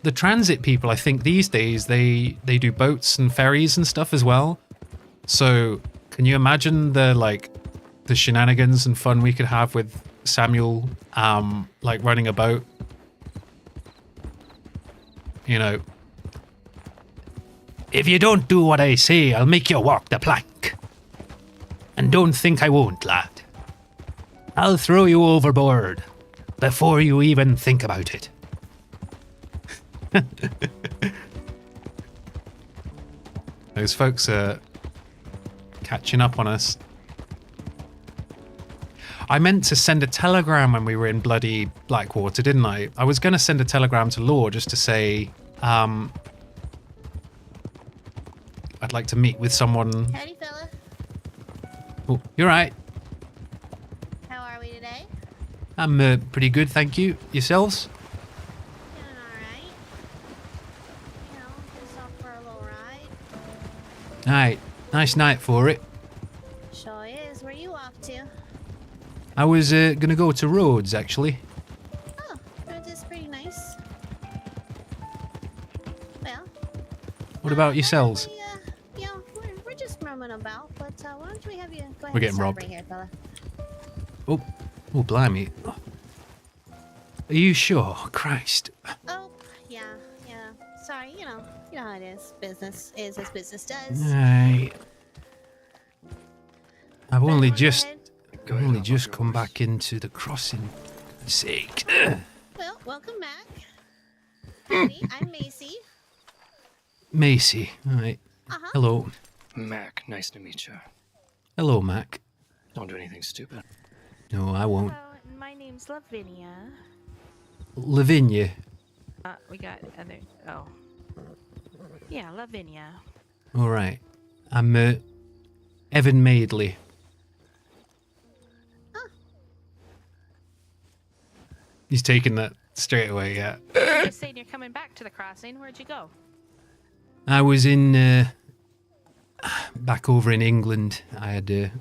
the transit people, I think these days they do boats and ferries and stuff as well. So can you imagine the shenanigans and fun we could have with Samuel, like running a boat? You know, if you don't do what I say, I'll make you walk the plank. And don't think I won't, lad. I'll throw you overboard before you even think about it. Those folks are catching up on us. I meant to send a telegram when we were in bloody Blackwater, didn't I? I was going to send a telegram to Law just to say, I'd like to meet with someone. Howdy, fella. Oh, you're right. How are we today? I'm pretty good, thank you. Yourselves? Doing alright. You know, just off for a little ride. Aye, nice night for it. Sure is. Where you off to? I was gonna go to Rhodes, actually. Oh, that is pretty nice. Well. What about yourselves? You know, we're just roaming about, but why don't we have you go ahead We're getting and stop robbed. right here, fella. Oh, blimey. Are you sure? Christ. Oh, yeah. Sorry, you know how it is. Business is as business does. Aye. I've only Better go just ahead. come back into the crossing. For God's sake. Well, welcome back. Howdy, I'm Macy. Macy. Alright. Uh-huh. Hello. Mac, nice to meet you. Hello, Mac. Don't do anything stupid. No, I won't. Hello, my name's Lavinia. Lavinia. We got other. Oh. Yeah, Lavinia. Alright. I'm Evan Madeley. He's taking that straight away, yeah. You're just saying you're coming back to the crossing. Where'd you go? I was in back over in England. I had a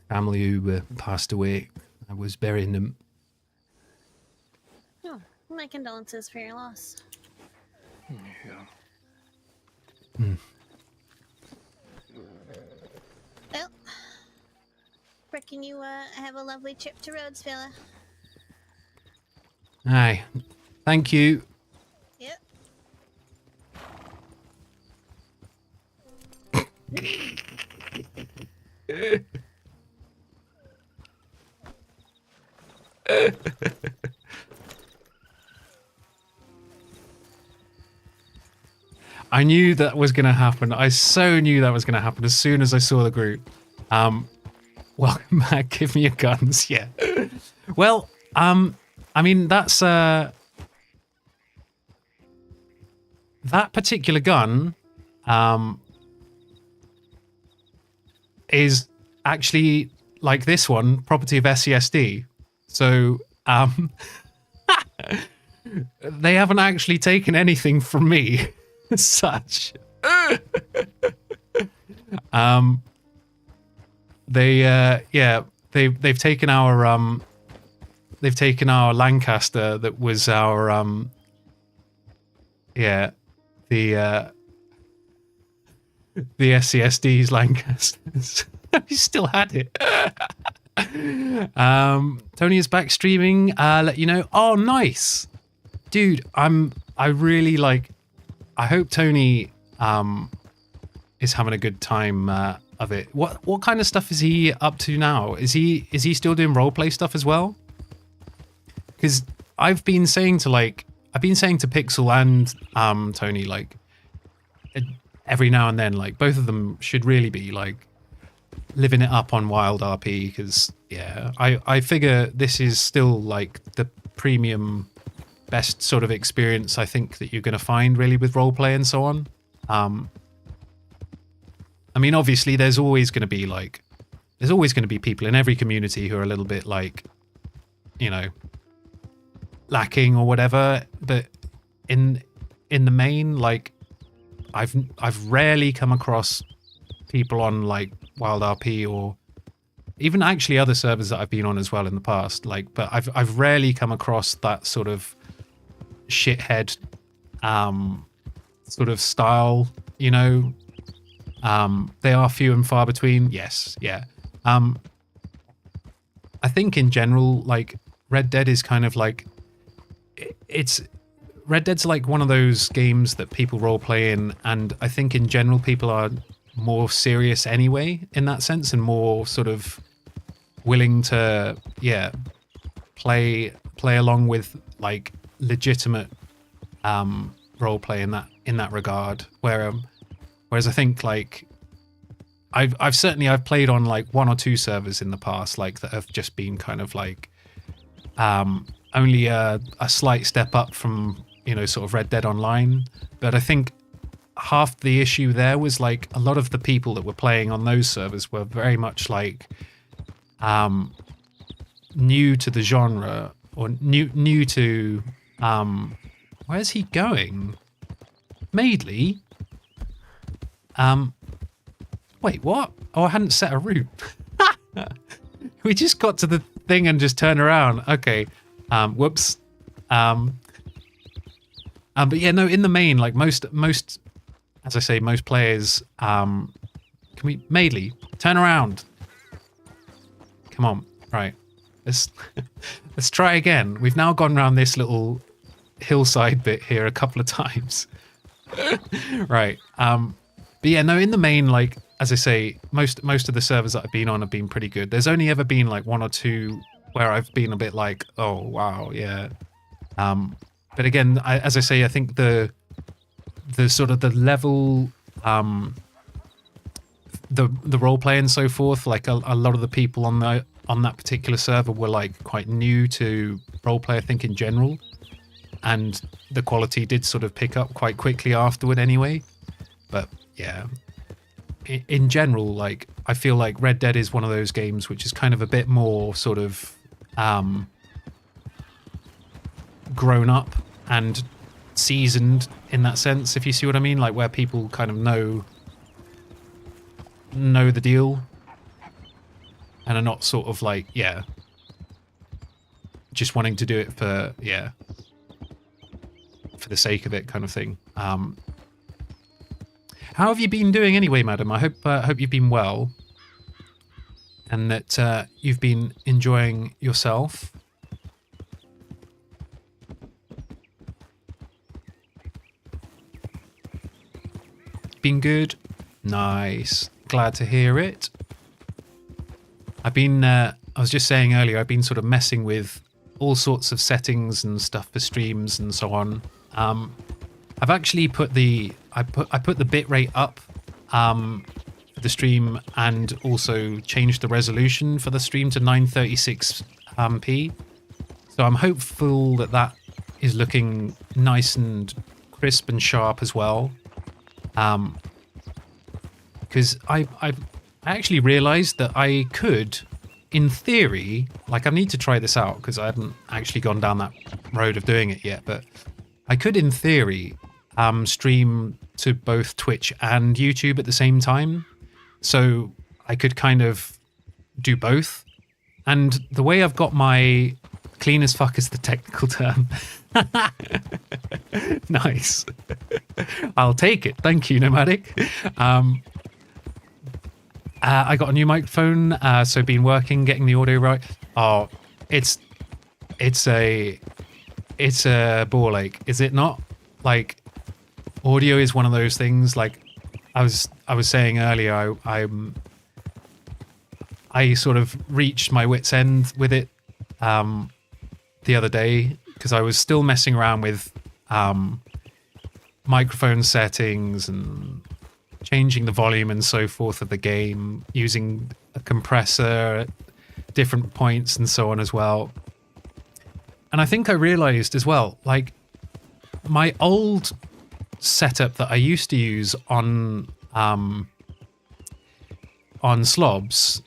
family who passed away. I was burying them. Oh, my condolences for your loss. Yeah. Well, reckon you have a lovely trip to Rhodes, fella. Aye. Thank you. Yep. I knew that was going to happen. I so knew that was going to happen as soon as I saw the group. Welcome back. Give me your guns. Yeah. Well, I mean, that's that particular gun is actually like this one, property of SCSD. So they haven't actually taken anything from me as such. They've taken our Lancaster that was our the SCSD's Lancasters. He still had it. Tony is back streaming. Let you know. Oh, nice, dude. I really like. I hope Tony is having a good time of it. What kind of stuff is he up to now? Is he still doing roleplay stuff as well? Because I've been saying to Pixel and Tony, like, every now and then, like, both of them should really be like living it up on WildRP, because yeah, I figure this is still like the premium best sort of experience I think that you're going to find really with roleplay and so on. I mean, obviously there's always going to be people in every community who are a little bit like, you know, lacking or whatever, but in the main, like, I've rarely come across people on like WildRP or even actually other servers that I've been on as well in the past, like, but I've rarely come across that sort of shithead sort of style, you know. They are few and far between. Yes, yeah. I think in general, like Red Dead is kind of like Red Dead's like one of those games that people role play in, and I think in general people are more serious anyway in that sense, and more sort of willing to play along with like legitimate role play in that regard. Whereas I think like I've certainly played on like one or two servers in the past, like that have just been kind of like only a slight step up from, you know, sort of Red Dead Online. But I think half the issue there was like a lot of the people that were playing on those servers were very much like new to the genre, or new to where's he going? Madeley? Wait, what? Oh, I hadn't set a route. We just got to the thing and just turned around. Okay. Whoops. But yeah, no, in the main, like most, as I say, most players, Madeley, turn around. Come on. Right. Let's try again. We've now gone around this little hillside bit here a couple of times. Right. But yeah, no, in the main, like, as I say, most of the servers that I've been on have been pretty good. There's only ever been like one or two where I've been a bit like, oh wow, yeah. But again, as I say, I think the sort of the level, the role play and so forth, like a lot of the people on that particular server were like quite new to role play, I think, in general, and the quality did sort of pick up quite quickly afterward anyway. But yeah, in general, like I feel like Red Dead is one of those games which is kind of a bit more sort of grown up and seasoned in that sense, if you see what I mean, like where people kind of know the deal and are not sort of like, yeah, just wanting to do it for, yeah, for the sake of it kind of thing. How have you been doing anyway, madam? I hope you've been well and that you've been enjoying yourself. Been good? Nice. Glad to hear it. I've been, I was just saying earlier, I've been sort of messing with all sorts of settings and stuff for streams and so on. I've actually put the I put the bitrate up for the stream, and also changed the resolution for the stream to 936p. So I'm hopeful that that is looking nice and crisp and sharp as well. Because I actually realized that I could, in theory, like I need to try this out because I haven't actually gone down that road of doing it yet, but I could, in theory, stream to both Twitch and YouTube at the same time. So I could kind of do both. And the way I've got my clean as fuck is the technical term. Nice. I'll take it. Thank you, Nomadic. I got a new microphone, so been working, getting the audio right. Oh, it's a ball ache, is it not? Like, audio is one of those things. Like I was saying earlier, I sort of reached my wit's end with it the other day, because I was still messing around with microphone settings and changing the volume and so forth of the game, using a compressor at different points and so on as well. And I think I realized as well, like, my old setup that I used to use on slobs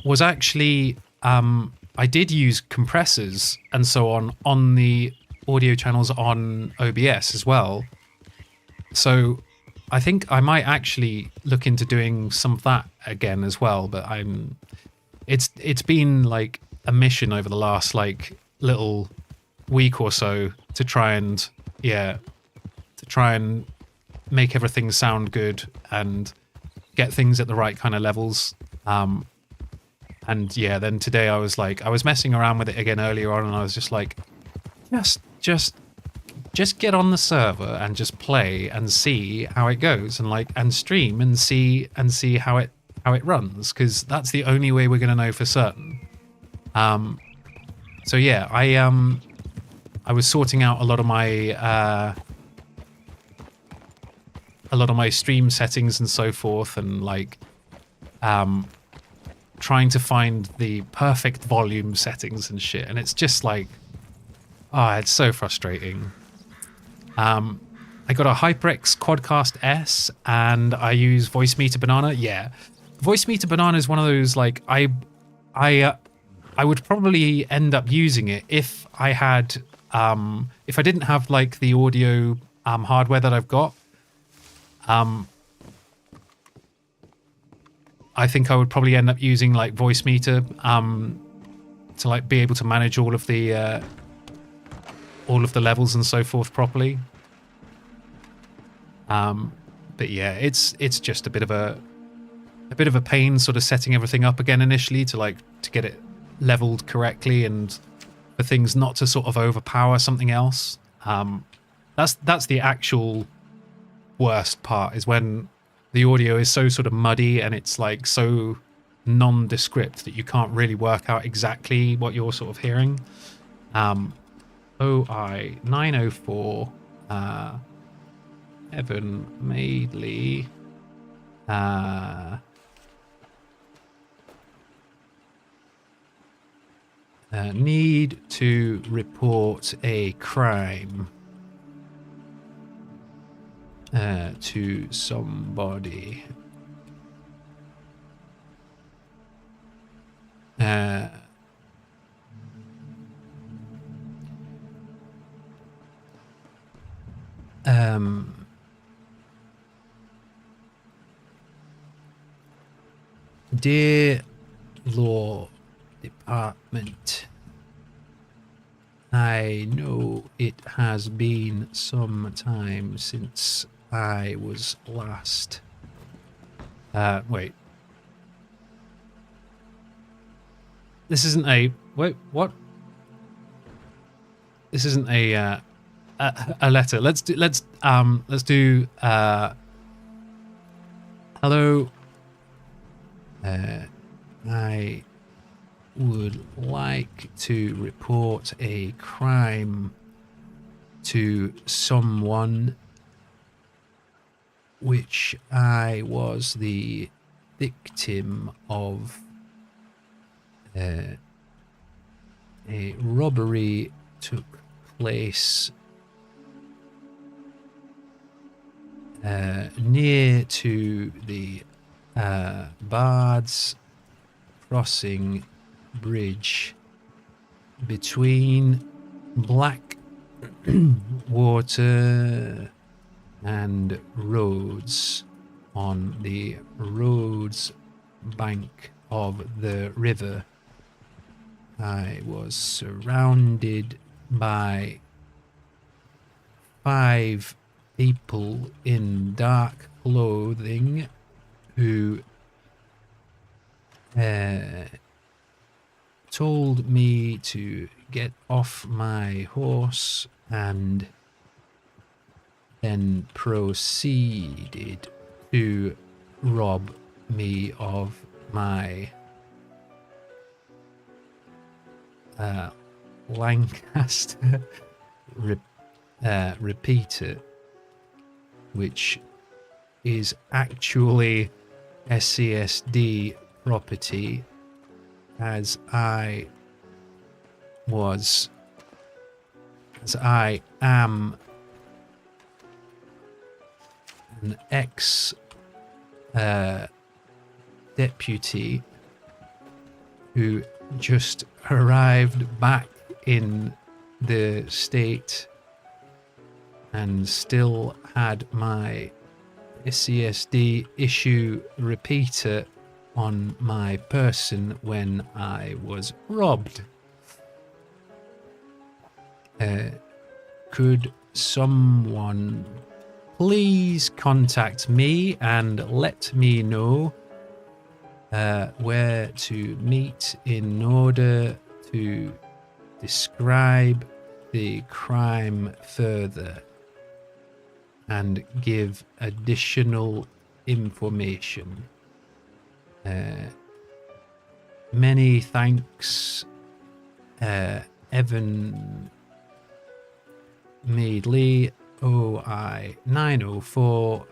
was actually, I did use compressors and so on the audio channels on OBS as well. So I think I might actually look into doing some of that again as well, but it's been like a mission over the last like little week or so to try and to try and make everything sound good and get things at the right kind of levels. And yeah, then today I was messing around with it again earlier on, and I was just like, just get on the server and just play and see how it goes, and stream and see how it runs, because that's the only way we're going to know for certain. So yeah, I was sorting out a lot of my stream settings and so forth, and trying to find the perfect volume settings and shit, and it's just like, it's so frustrating. I got a HyperX Quadcast S, and I use Voice Meter Banana. Yeah, Voice Meter Banana is one of those, like, I would probably end up using it if I had, if I didn't have like the audio hardware that I've got. I think I would probably end up using like Voice Meter to like be able to manage all of the levels and so forth properly. But yeah, it's just a bit of a pain sort of setting everything up again initially to get it leveled correctly and for things not to sort of overpower something else. That's the actual worst part, is when the audio is so sort of muddy and it's like so nondescript that you can't really work out exactly what you're sort of hearing. OI 904 Evan Madeley need to report a crime to somebody. Dear Law Department, I know it has been some time since I was last. Wait. This isn't a. Wait, what? This isn't a letter. Let's do. Hello. I would like to report a crime to someone which I was the victim of. A robbery took place near to the Bards Crossing Bridge between Blackwater and Rhodes, on the Rhodes bank of the river. I was surrounded by 5 people in dark clothing who told me to get off my horse and then proceeded to rob me of my Lancaster repeater, which is actually SCSD property, as I am an ex deputy who just arrived back in the state and still had my CSD issue repeater on my person when I was robbed. Could someone please contact me and let me know where to meet in order to describe the crime further and give additional information. Many thanks, Evan Madeley, OI 904.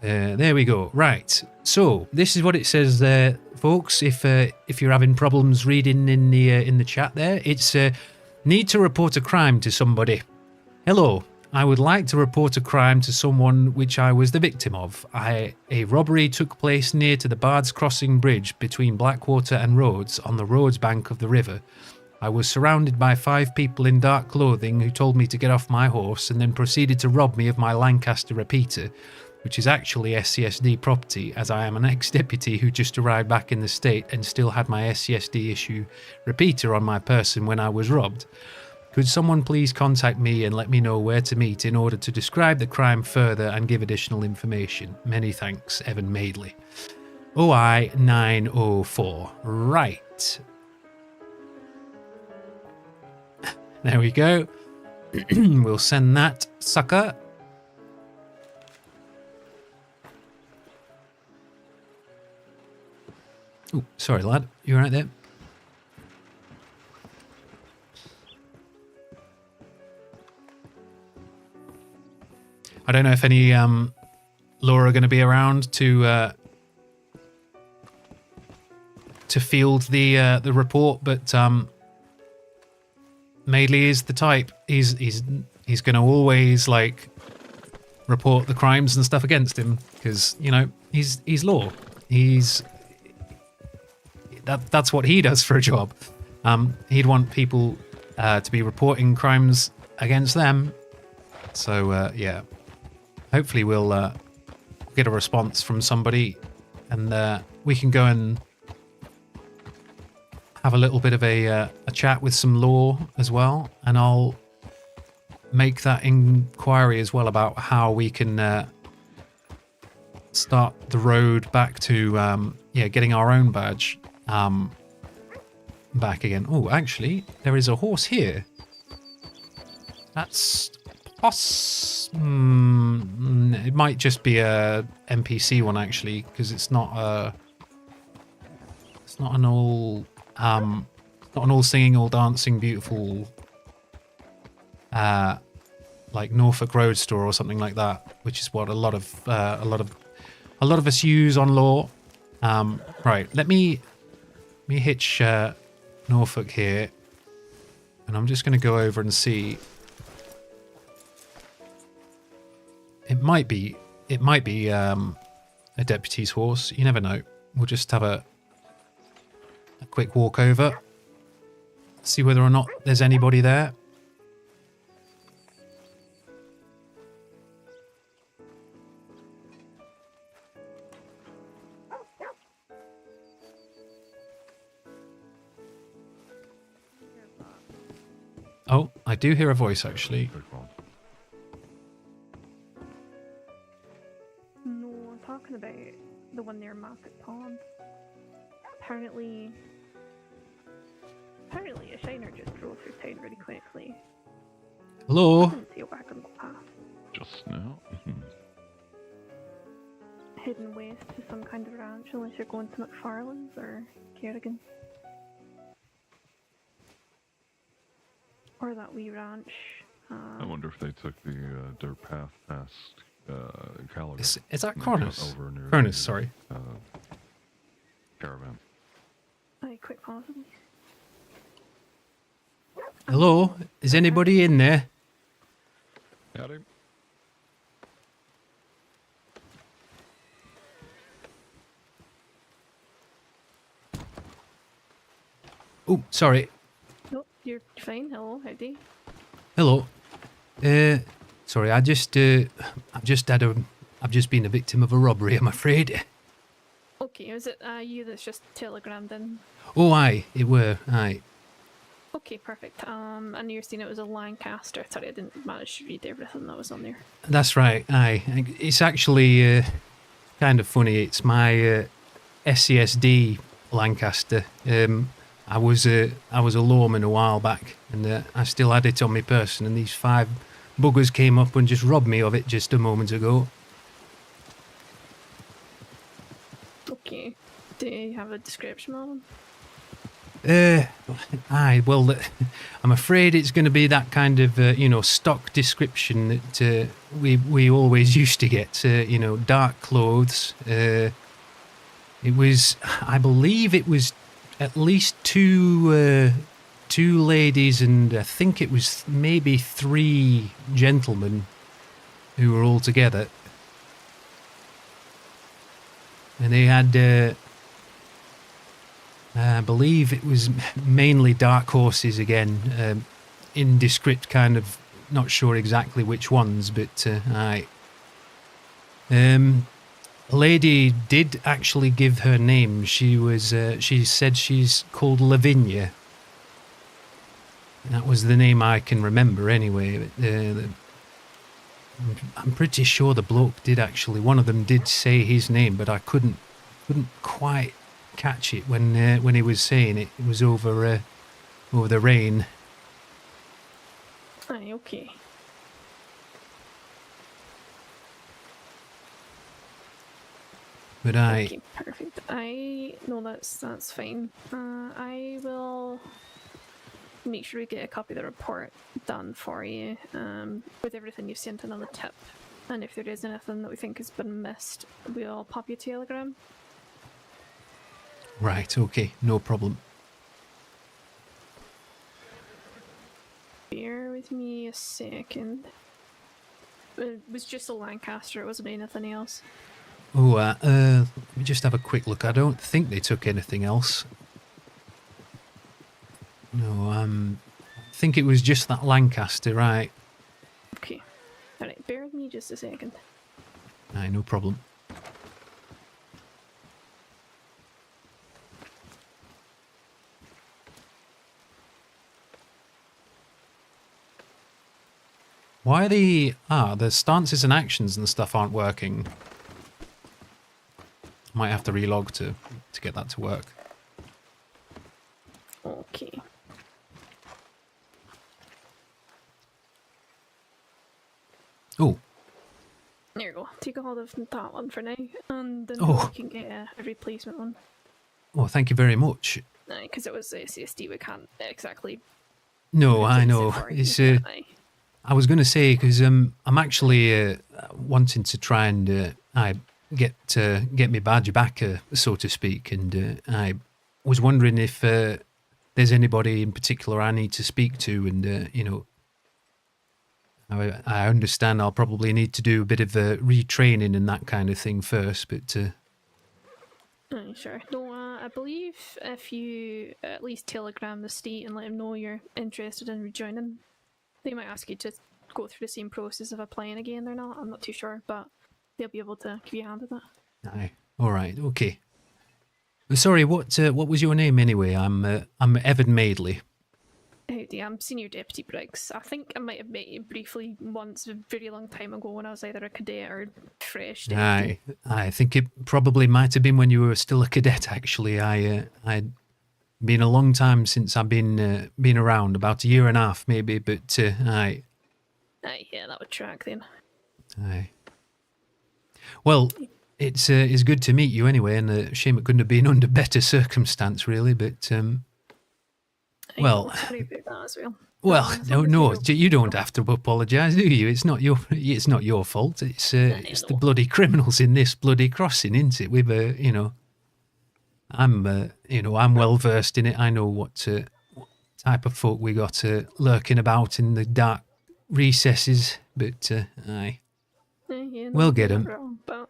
There we go. Right. So this is what it says there, folks. If you're having problems reading in the chat there, it's need to report a crime to somebody. Hello. I would like to report a crime to someone which I was the victim of. A robbery took place near to the Bards Crossing Bridge between Blackwater and Rhodes on the Rhodes bank of the river. I was surrounded by 5 people in dark clothing who told me to get off my horse and then proceeded to rob me of my Lancaster repeater, which is actually SCSD property, as I am an ex-deputy who just arrived back in the state and still had my SCSD issue repeater on my person when I was robbed. Could someone please contact me and let me know where to meet in order to describe the crime further and give additional information? Many thanks, Evan Madeley. OI 904. Right. There we go. We'll send that sucker. Oh, sorry, lad. You right there? I don't know if any law are going to be around to field the report, but Madeley is the type. He's going to always like report the crimes and stuff against him because you know he's law. That's what he does for a job. He'd want people to be reporting crimes against them. So yeah. Hopefully we'll get a response from somebody and we can go and have a little bit of a chat with some law as well. And I'll make that inquiry as well about how we can start the road back to getting our own badge back again. Oh, actually, there is a horse here. That's... it might just be a NPC one actually, because it's not an all singing, all dancing, beautiful like Norfolk Road store or something like that, which is what a lot of us use on law. Right, let me hitch Norfolk here, and I'm just going to go over and see. It might be a deputy's horse. You never know. We'll just have a quick walk over, see whether or not there's anybody there. Oh, I do hear a voice actually. No, I'm talking about the one near Market Pond. Apparently a shiner just drove through town really quickly. Hello? I didn't see a wagon go past. Just now? Heading west to some kind of ranch, unless you're going to McFarlane's or Kerrigan. Or that wee ranch. I wonder if they took the dirt path past Callagher. Is that and Cronus? over near Cronus, the, sorry. Caravan. Aye, quite possibly. Hello? Is anybody in there? Howdy. Oh, sorry. Nope, you're fine. Hello, howdy. Hello. Sorry, I've just been a victim of a robbery, I'm afraid. Okay, is it you that's just telegrammed in? Oh, aye, it were, aye. Okay, perfect. And you're saying it was a Lancaster. Sorry, I didn't manage to read everything that was on there. That's right. Aye, it's actually kind of funny. It's my SCSD Lancaster. I was a lawman a while back, and I still had it on my person. And these 5 buggers came up and just robbed me of it just a moment ago. Okay. Do you have a description of them? Aye, well, I'm afraid it's going to be that kind of, stock description that we always used to get. Dark clothes. It was, I believe it was at least two ladies, and I think it was maybe 3 gentlemen who were all together. And they had... I believe it was mainly dark horses again, indescript kind of, not sure exactly which ones, but aye. A lady did actually give her name. She said she's called Lavinia. That was the name I can remember anyway. I'm pretty sure the bloke did actually, one of them did say his name, but I couldn't quite catch it when he was saying it. It was over the rain. Aye, okay. But Okay, perfect. That's fine. I will make sure we get a copy of the report done for you, with everything you've sent in on the tip. And if there is anything that we think has been missed, we'll pop you a telegram. Right, okay, no problem. Bear with me a second. It was just a Lancaster, it wasn't anything else. Oh, let me just have a quick look. I don't think they took anything else. No, I think it was just that Lancaster, right? Okay. Alright, bear with me just a second. Aye, no problem. Why the stances and actions and stuff aren't working? Might have to relog to get that to work. Okay. Oh. There you go. Take a hold of that one for now, and then Oh. we can get a replacement one. Oh, thank you very much. Because it was a CSD, we can't exactly. No, I replace it know. for you. It's Aye. I was going to say, because I'm actually wanting to try and get my badge back, so to speak, and I was wondering if there's anybody in particular I need to speak to, and I understand I'll probably need to do a bit of retraining and that kind of thing first, but Aye, sure. No, I believe if you at least telegram the state and let them know you're interested in rejoining, they might ask you to go through the same process of applying again or not. I'm not too sure, but they'll be able to give you a hand with that. aye, all right, okay. Sorry, what was your name anyway? I'm Evan Madeley. Howdy, I'm Senior Deputy Briggs. I think I might have met you briefly once a very long time ago when I was either a cadet or fresh deputy. I think it probably might have been when you were still a cadet. Actually, I'd been a long time since I've been around, about a year and a half maybe. But aye, Yeah, that would track then. aye. Well, it's good to meet you anyway, and a shame it couldn't have been under better circumstance, really. But well, Sorry about that as well. well, no, you don't have to apologise, do you? It's not your fault. It's the bloody criminals in this bloody crossing, isn't it? We've I'm well versed in it. I know what type of folk we got lurking about in the dark recesses. But aye, we'll get 'em. But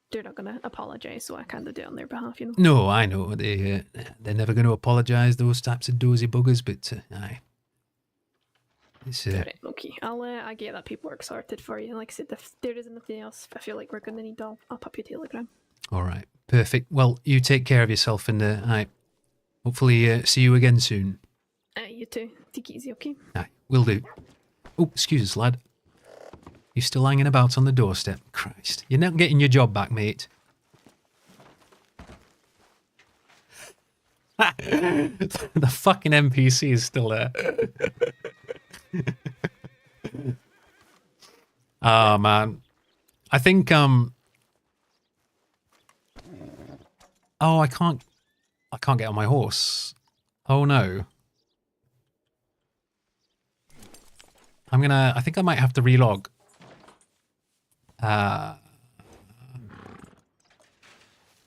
they're not going to apologise, so I can't do it on their behalf, you know. No, I know they're never going to apologise. Those types of dozy buggers. But aye. Right, okay. I'll get that paperwork sorted for you. Like I said, if there is anything else, I feel like we're going to need, I'll pop your telegram. All right, perfect. Well, you take care of yourself, and I hopefully see you again soon. you to take it easy, okay? Aye, will do. Oh, excuse us, lad. You're still hanging about on the doorstep. Christ. You're not getting your job back, mate. The fucking NPC is still there. Oh, man. I think, oh, I can't get on my horse. Oh, no. I think I might have to relog.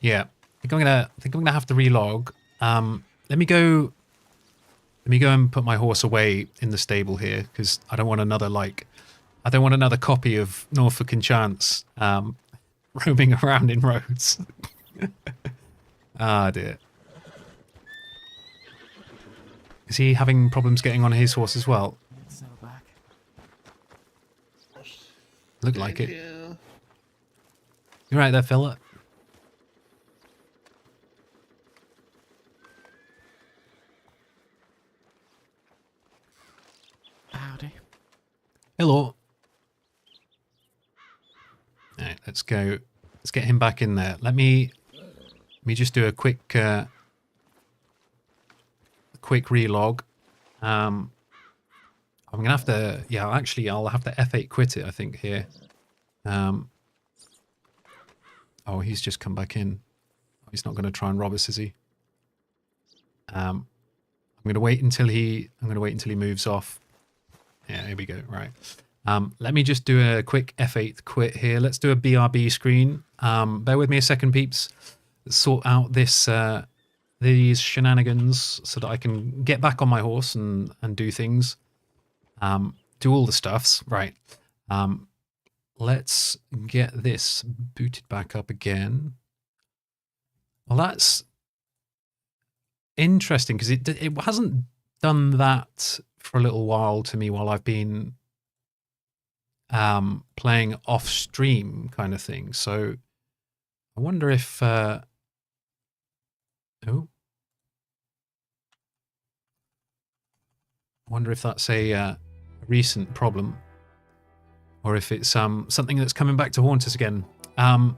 Yeah, I think I'm gonna have to relog. Let me go and put my horse away in the stable here, because I don't want another copy of Norfolk Enchants roaming around in roads. Ah, dear. Is he having problems getting on his horse as well? Look like it. You. You right there, fella? Howdy. Hello. Alright, let's go. Let's get him back in there. Let me just do a quick relog. I'm gonna have to, yeah, actually I'll have to F8 quit it, I think, here. Oh, he's just come back in. He's not gonna try and rob us, is he? I'm gonna wait until he moves off. Yeah, here we go. Right. Let me just do a quick F8 quit here. Let's do a BRB screen. Bear with me a second, peeps. Let's sort out these shenanigans so that I can get back on my horse and do things. Do all the stuffs. Right. Let's get this booted back up again. Well, that's interesting because it hasn't done that for a little while to me while I've been playing off stream kind of thing. So I wonder if oh, I wonder if that's a recent problem, or if it's something that's coming back to haunt us again. So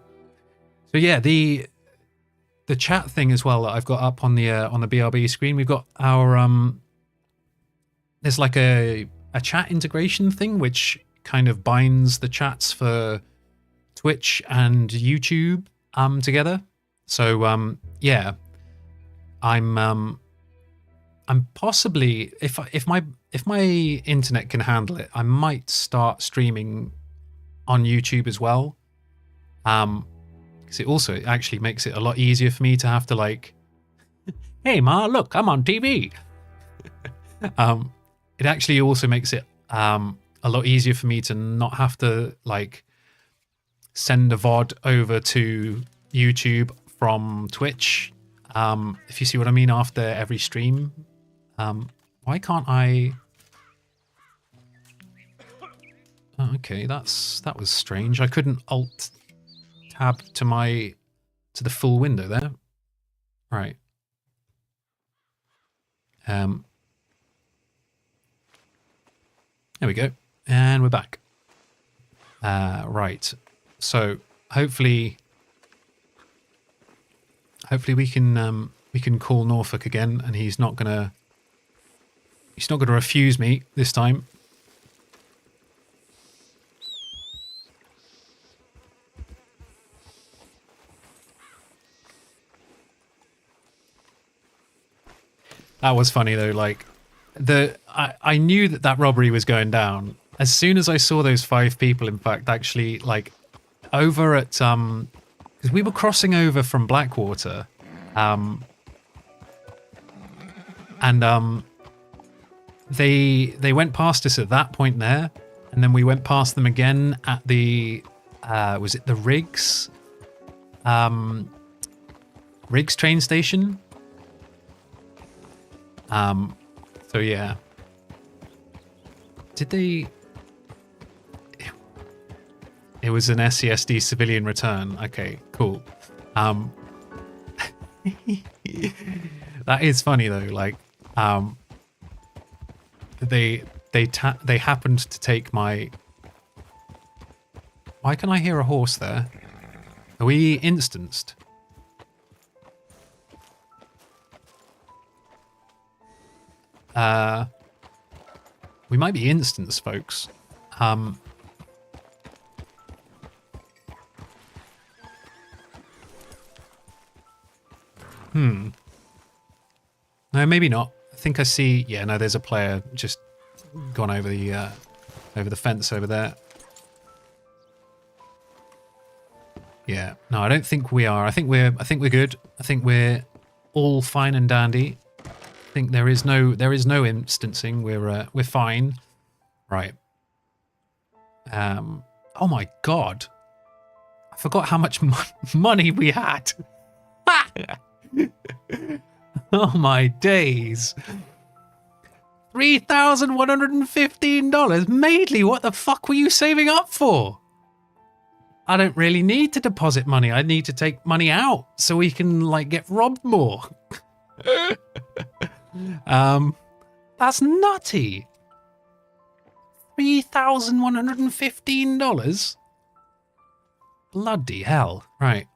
yeah, the chat thing as well that I've got up on the BRB screen. We've got our there's like a chat integration thing which kind of binds the chats for Twitch and YouTube together. So yeah, I'm possibly, if my internet can handle it, I might start streaming on YouTube as well. Because it also actually makes it a lot easier for me to have to like, hey Ma, look, I'm on TV. It actually also makes it a lot easier for me to not have to like send a VOD over to YouTube from Twitch. If you see what I mean, after every stream. Why can't I? Oh, okay, that was strange. I couldn't alt tab to the full window there. Right. There we go, and we're back. Right. So hopefully we can call Norfolk again, and he's not gonna refuse me this time. That was funny though. Like I knew that robbery was going down as soon as I saw those 5 people. In fact, actually, like over at because we were crossing over from Blackwater. And they went past us at that point there, and then we went past them again at the was it the Riggs train station? So yeah. Did they? It was an SCSD civilian return. Okay, cool. That is funny though. Like, they happened to take my... Why can I hear a horse there? Are we instanced? We might be instanced, folks. No, maybe not. I think I see... Yeah, no, there's a player just gone over the fence over there. Yeah. No, I don't think we are. I think we're good. I think we're all fine and dandy. I think there is no instancing. We're fine. Right. Oh my god. I forgot how much money we had. Oh my days. $3,115. Madeley, what the fuck were you saving up for? I don't really need to deposit money. I need to take money out so we can like get robbed more. That's nutty. $3,115. Bloody hell. Right.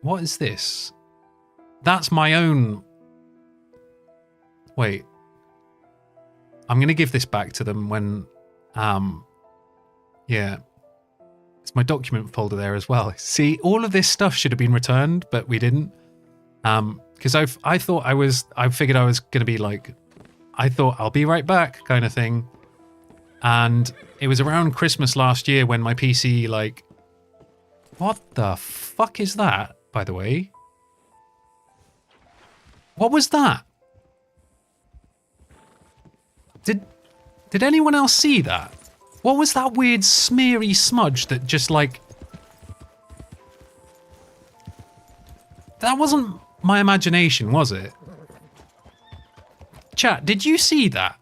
What is this? That's my own... Wait. I'm going to give this back to them when... Yeah. It's my document folder there as well. See, all of this stuff should have been returned, but we didn't. Because I figured I was going to be like... I thought I'll be right back kind of thing. And it was around Christmas last year when my PC like... What the fuck is that, by the way? What was that? Did anyone else see that? What was that weird smeary smudge that just like... That wasn't my imagination, was it? Chat, did you see that?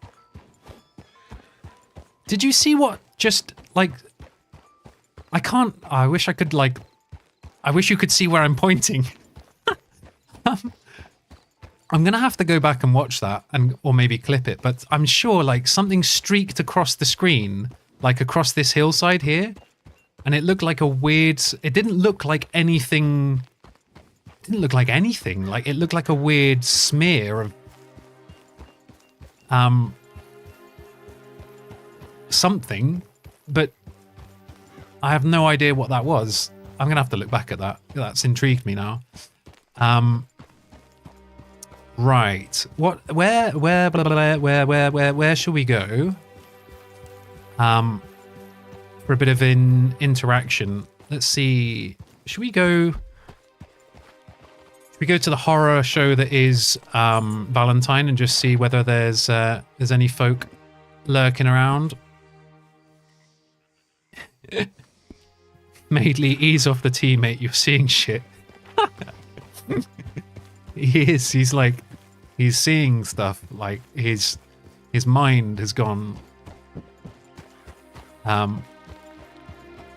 Did you see what just like... I can't... I wish I could like... I wish you could see where I'm pointing. I'm going to have to go back and watch that or maybe clip it, but I'm sure like something streaked across the screen, like across this hillside here, and it looked like a weird... It didn't look like anything... It didn't look like anything. Like it looked like a weird smear of... something, but I have no idea what that was. I'm gonna have to look back at that. That's intrigued me now. Right. What? Where shall we go? For a bit of an interaction. Let's see. Should we go? Should we go to the horror show that is Valentine and just see whether there's any folk lurking around? Madeley, ease off the teammate. You're seeing shit. He is. He's like, he's seeing stuff. Like his mind has gone. Let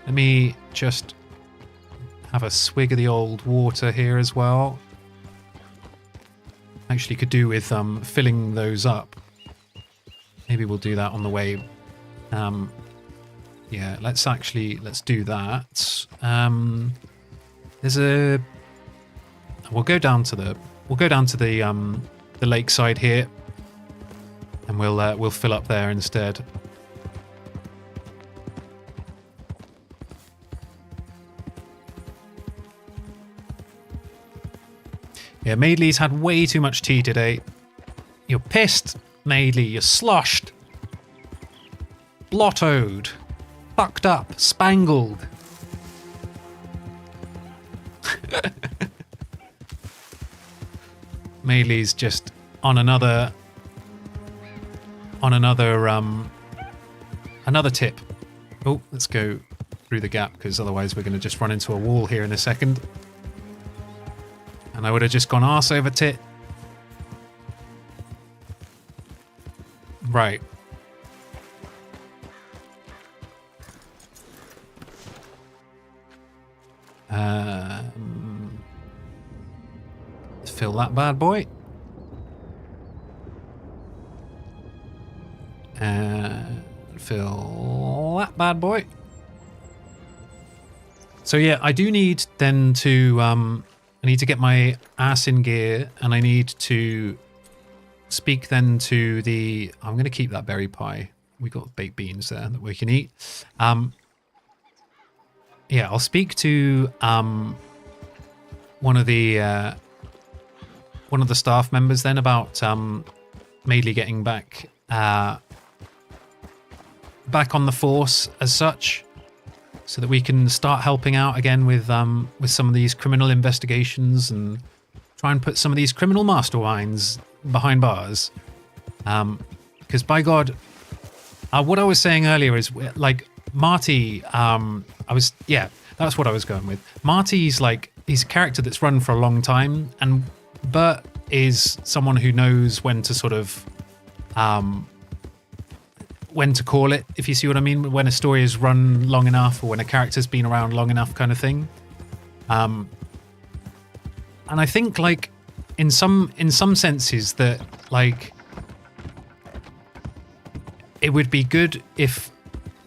me just have a swig of the old water here as well. Actually, could do with filling those up. Maybe we'll do that on the way. Yeah, let's do that. There's a... We'll go down to the lakeside here, and we'll fill up there instead. Yeah, Madeley's had way too much tea today. You're pissed, Madeley. You're sloshed, blottoed, fucked up, spangled. Madeley's just on another tip. Oh, let's go through the gap because otherwise we're going to just run into a wall here in a second. And I would have just gone arse over tit. Right. Let's fill that bad boy. And fill that bad boy. So yeah, I do need then to, I need to get my ass in gear, and I need to speak then to the, I'm going to keep that berry pie. We got baked beans there that we can eat. Yeah, I'll speak to one of the staff members then about Madeley getting back back on the force as such, so that we can start helping out again with some of these criminal investigations and try and put some of these criminal masterminds behind bars. Because by God, what I was saying earlier is like Marty. That's what I was going with. Marty's like, he's a character that's run for a long time, and Bert is someone who knows when to sort of when to call it, if you see what I mean, when a story is run long enough or when a character's been around long enough, kind of thing. And I think like in some senses that like it would be good if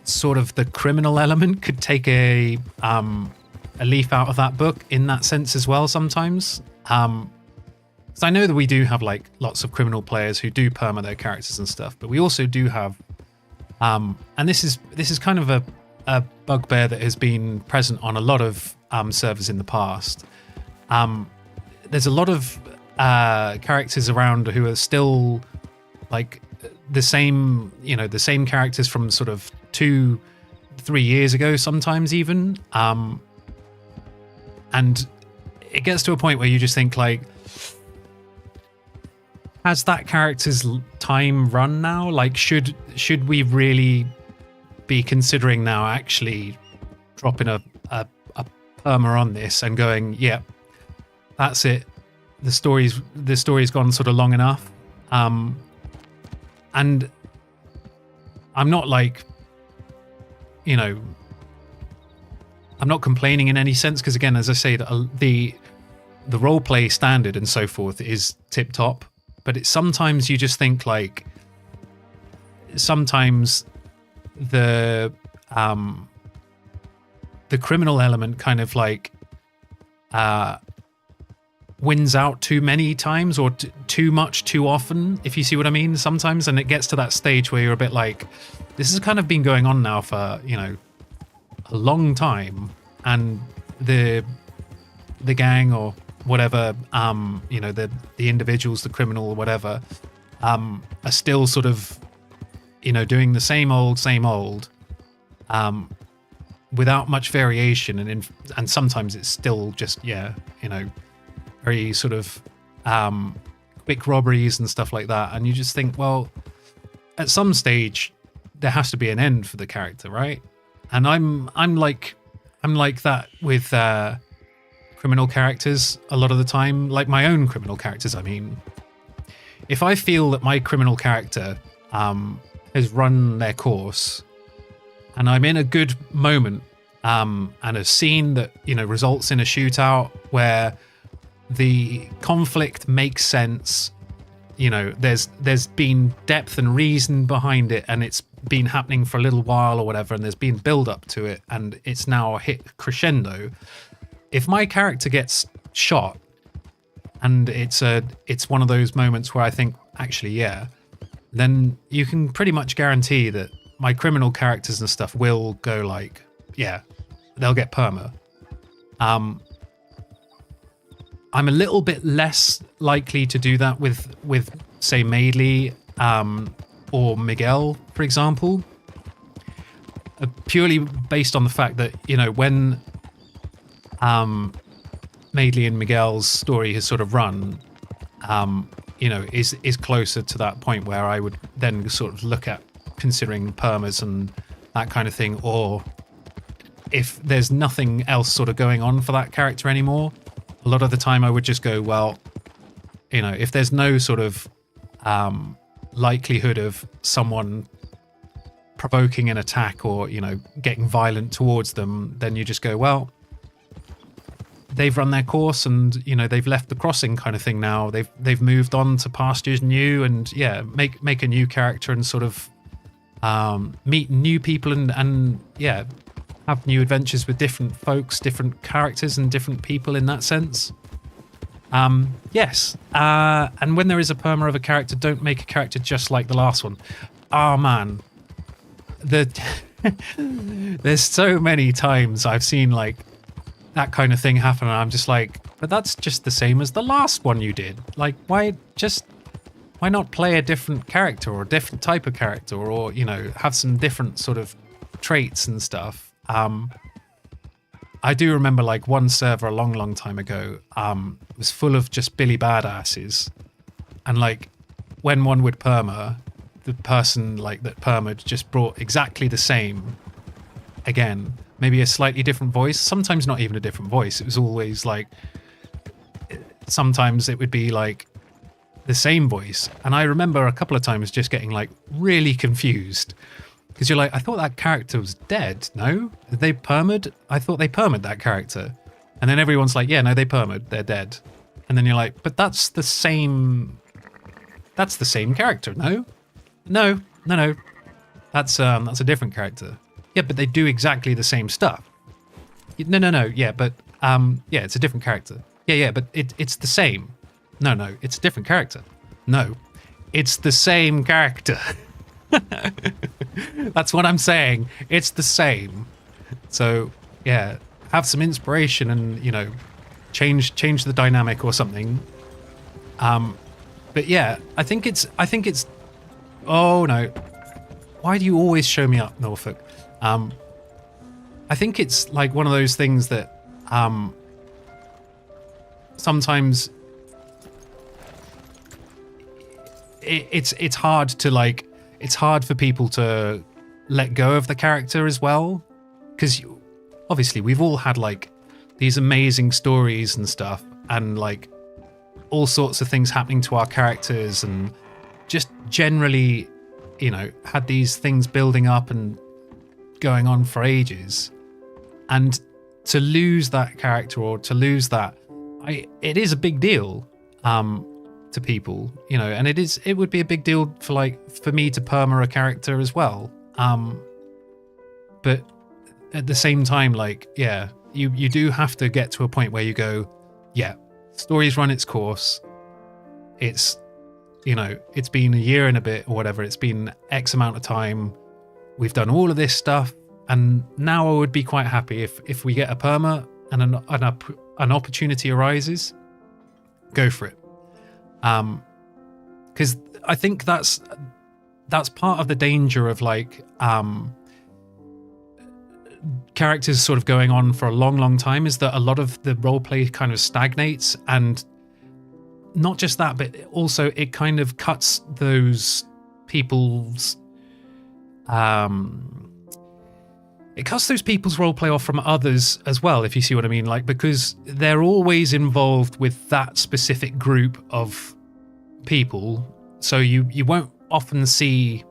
sort of the criminal element could take a leaf out of that book in that sense as well sometimes. Because I know that we do have like lots of criminal players who do perma their characters and stuff, but we also do have and this is kind of a bugbear that has been present on a lot of servers in the past. There's a lot of characters around who are still like the same characters from sort of 2-3 years ago, sometimes even. And it gets to a point where you just think like, has that character's time run now? Like, should we really be considering now actually dropping a perma on this and going, yeah, that's it. The story's gone sort of long enough. And I'm not like, I'm not complaining in any sense, because again, as I say, the roleplay standard and so forth is tip top. But it's sometimes you just think like, sometimes the criminal element kind of like wins out too many times, or too much too often, if you see what I mean, sometimes. And it gets to that stage where you're a bit like, this has kind of been going on now for, a long time, and the gang or whatever, the individuals, the criminal or whatever, are still sort of, doing the same old, without much variation, and sometimes it's still just, very sort of quick robberies and stuff like that, and you just think, well, at some stage there has to be an end for the character, right? And I'm like that with criminal characters a lot of the time, like my own criminal characters. I mean, if I feel that my criminal character has run their course, and I'm in a good moment, and a scene that results in a shootout where the conflict makes sense, there's been depth and reason behind it, and it's been happening for a little while or whatever, and there's been build up to it, and it's now hit crescendo. If my character gets shot, and it's one of those moments where I think, actually, yeah, then you can pretty much guarantee that my criminal characters and stuff will go like, yeah, they'll get perma. I'm a little bit less likely to do that with say Madeley or Miguel, for example, purely based on the fact that when Madeley and Miguel's story has sort of run, is closer to that point where I would then sort of look at considering permas and that kind of thing, or if there's nothing else sort of going on for that character anymore, a lot of the time I would just go, well, if there's no sort of likelihood of someone provoking an attack or, getting violent towards them, then you just go, well, they've run their course and, they've left the crossing kind of thing now. They've moved on to pastures new, and yeah, make a new character and sort of meet new people and yeah, have new adventures with different folks, different characters and different people in that sense. Yes, and when there is a perma of a character, don't make a character just like the last one. Oh man, there's so many times I've seen like that kind of thing happen, and I'm just like, but that's just the same as the last one you did. Like, why not play a different character or a different type of character, or you know, have some different sort of traits and stuff. I do remember like one server a long time ago was full of just Billy badasses, and like when one would perma, the person like that perma'd just brought exactly the same again, maybe a slightly different voice, sometimes not even a different voice. It was always like, sometimes it would be like the same voice, and I remember a couple of times just getting like really confused. Because you're like, I thought that character was dead. No? They perma'd? I thought they perma'd that character. And then everyone's like, yeah, no, they perma'd. They're dead. And then you're like, but that's the same... That's the same character, no? No. That's a different character. Yeah, but they do exactly the same stuff. No. Yeah, but... yeah, it's a different character. Yeah, but it's the same. No, it's a different character. No, it's the same character. That's what I'm saying. It's the same. So yeah, have some inspiration and, you know, change the dynamic or something. But yeah, I think it's. Oh no, why do you always show me up, Norfolk? I think it's like one of those things that sometimes it's hard to like. It's hard for people to let go of the character as well, because obviously we've all had like these amazing stories and stuff, and like all sorts of things happening to our characters, and just generally, you know, had these things building up and going on for ages, and to lose that character or to lose that, it is a big deal. To people, you know, and it would be a big deal for me to perma a character as well. But at the same time, like, yeah, you do have to get to a point where you go, yeah, story's run its course. It's, you know, it's been a year and a bit or whatever. It's been X amount of time. We've done all of this stuff, and now I would be quite happy if we get a perma and an opportunity arises, go for it. Because I think that's part of the danger of like characters sort of going on for a long time, is that a lot of the roleplay kind of stagnates, and not just that, but also it kind of cuts those people's roleplay off from others as well, if you see what I mean. Like, because they're always involved with that specific group of people, so you won't often see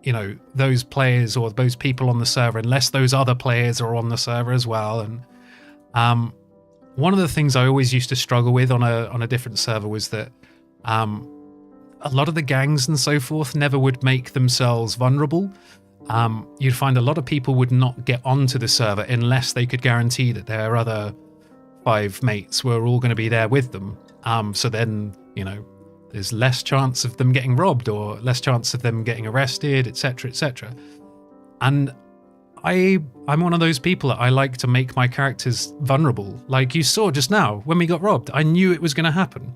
you know, those players or those people on the server unless those other players are on the server as well. And one of the things I always used to struggle with on a different server was that a lot of the gangs and so forth never would make themselves vulnerable. You'd find a lot of people would not get onto the server unless they could guarantee that their other 5 mates were all going to be there with them. So then, you know, there's less chance of them getting robbed or less chance of them getting arrested, etc., etc. And I'm one of those people that I like to make my characters vulnerable. Like you saw just now, when we got robbed, I knew it was going to happen.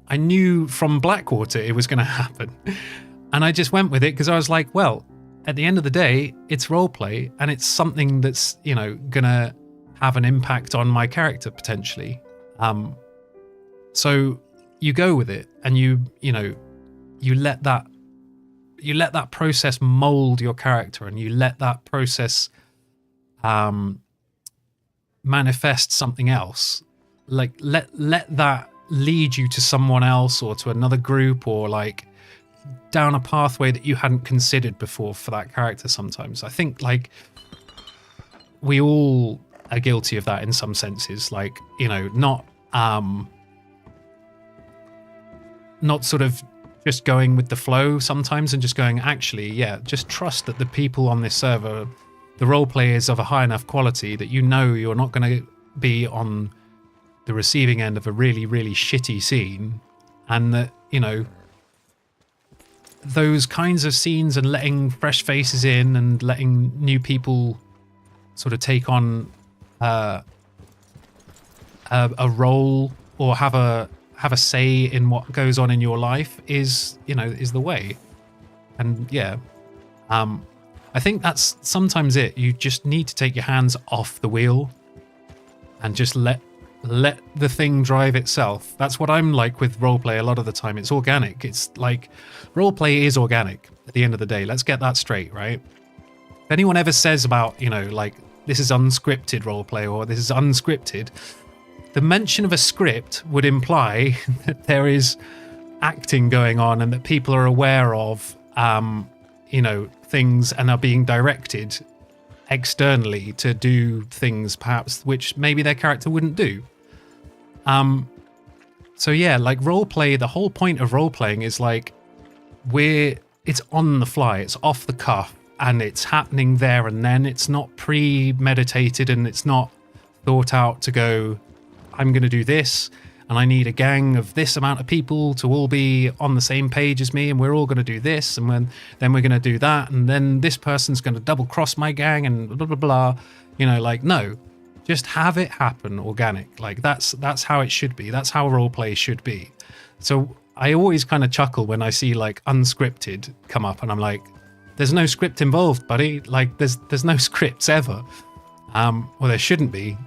I knew from Blackwater it was going to happen. And I just went with it because I was like, well, at the end of the day, it's roleplay, and it's something that's, you know, gonna have an impact on my character potentially. So you go with it, and you let that process mold your character, and you let that process manifest something else. Like let that lead you to someone else or to another group, or like down a pathway that you hadn't considered before for that character. Sometimes I think like we all are guilty of that in some senses, like, you know, not sort of just going with the flow sometimes and just going, actually, yeah, just trust that the people on this server, the roleplay is of a high enough quality that you know you're not going to be on the receiving end of a really, really shitty scene, and that, you know, those kinds of scenes and letting fresh faces in and letting new people sort of take on a role or have a say in what goes on in your life is, you know, is the way. And yeah, I think that's sometimes it. You just need to take your hands off the wheel and just let the thing drive itself. That's what I'm like with roleplay a lot of the time. It's organic. It's like, roleplay is organic at the end of the day. Let's get that straight, right? If anyone ever says about, you know, like, this is unscripted roleplay or this is unscripted, the mention of a script would imply that there is acting going on and that people are aware of, you know, things and are being directed externally to do things perhaps which maybe their character wouldn't do. So yeah, like roleplay, the whole point of roleplaying is like, it's on the fly, it's off the cuff, and it's happening there and then. It's not premeditated and it's not thought out to go, I'm going to do this and I need a gang of this amount of people to all be on the same page as me, and we're all going to do this, and then we're going to do that, and then this person's going to double cross my gang and blah blah blah. You know, like, no, just have it happen organic. Like that's how it should be. That's how roleplay should be. So I always kind of chuckle when I see like unscripted come up, and I'm like, there's no script involved, buddy. Like there's no scripts ever. Well, there shouldn't be.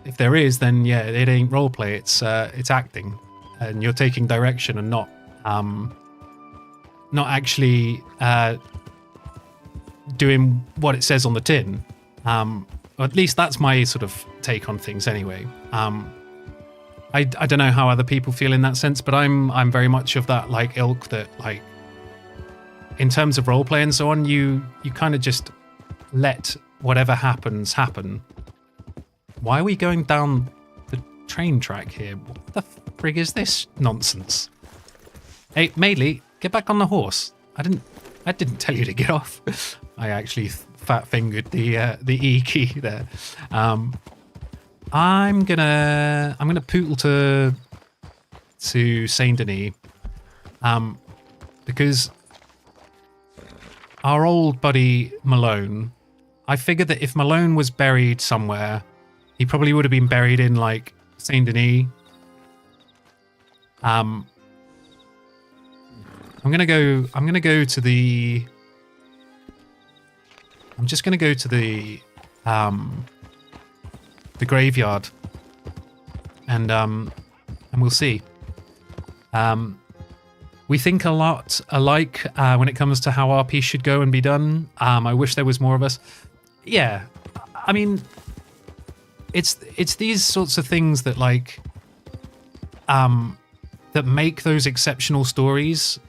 If there is, then yeah, it ain't roleplay. It's acting, and you're taking direction and not actually doing what it says on the tin. Or at least that's my sort of take on things anyway. I don't know how other people feel in that sense, but I'm very much of that like ilk that, like, in terms of roleplay and so on, you kind of just let whatever happens happen. Why are we going down the train track here? What the frig is this nonsense? Hey, Madeley, get back on the horse. I didn't tell you to get off. I actually fat fingered the E key there. I'm gonna pootle to Saint Denis, because our old buddy Malone, I figured that if Malone was buried somewhere, he probably would have been buried in like Saint Denis. I'm just gonna go to the graveyard, and we'll see. We think a lot alike when it comes to how RP should go and be done. I wish there was more of us. Yeah, I mean, it's these sorts of things that like that make those exceptional stories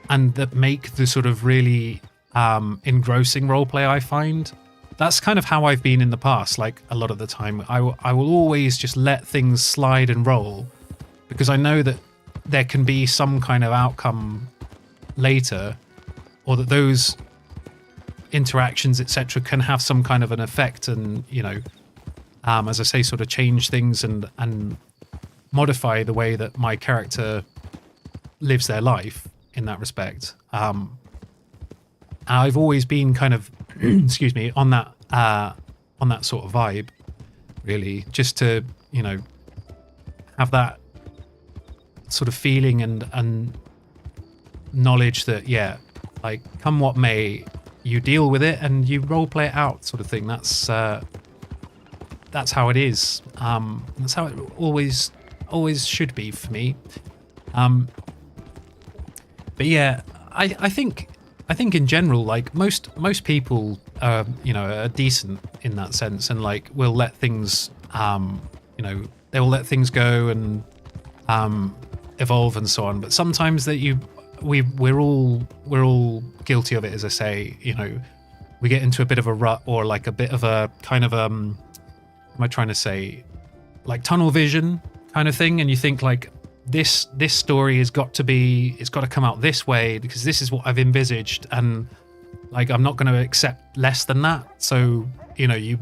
and that make the sort of really engrossing roleplay, I find. That's kind of how I've been in the past. Like a lot of the time, I will always just let things slide and roll because I know that there can be some kind of outcome later, or that those interactions, etc., can have some kind of an effect, and you know, as I say, sort of change things and modify the way that my character lives their life in that respect. I've always been kind of, excuse me, on that sort of vibe, really, just to, you know, have that sort of feeling and knowledge that, yeah, like come what may, you deal with it and you role play it out, sort of thing. That's how it is. That's how it always should be for me. But yeah, I think in general, like most people, you know, are decent in that sense, and like will let things, you know, they will let things go and evolve and so on. But sometimes that we're all guilty of it, as I say. You know, we get into a bit of a rut, or like a bit of a kind of what am I trying to say, like tunnel vision kind of thing, and you think like this story has got to be, it's got to come out this way because this is what I've envisaged, and like I'm not going to accept less than that. So you know, you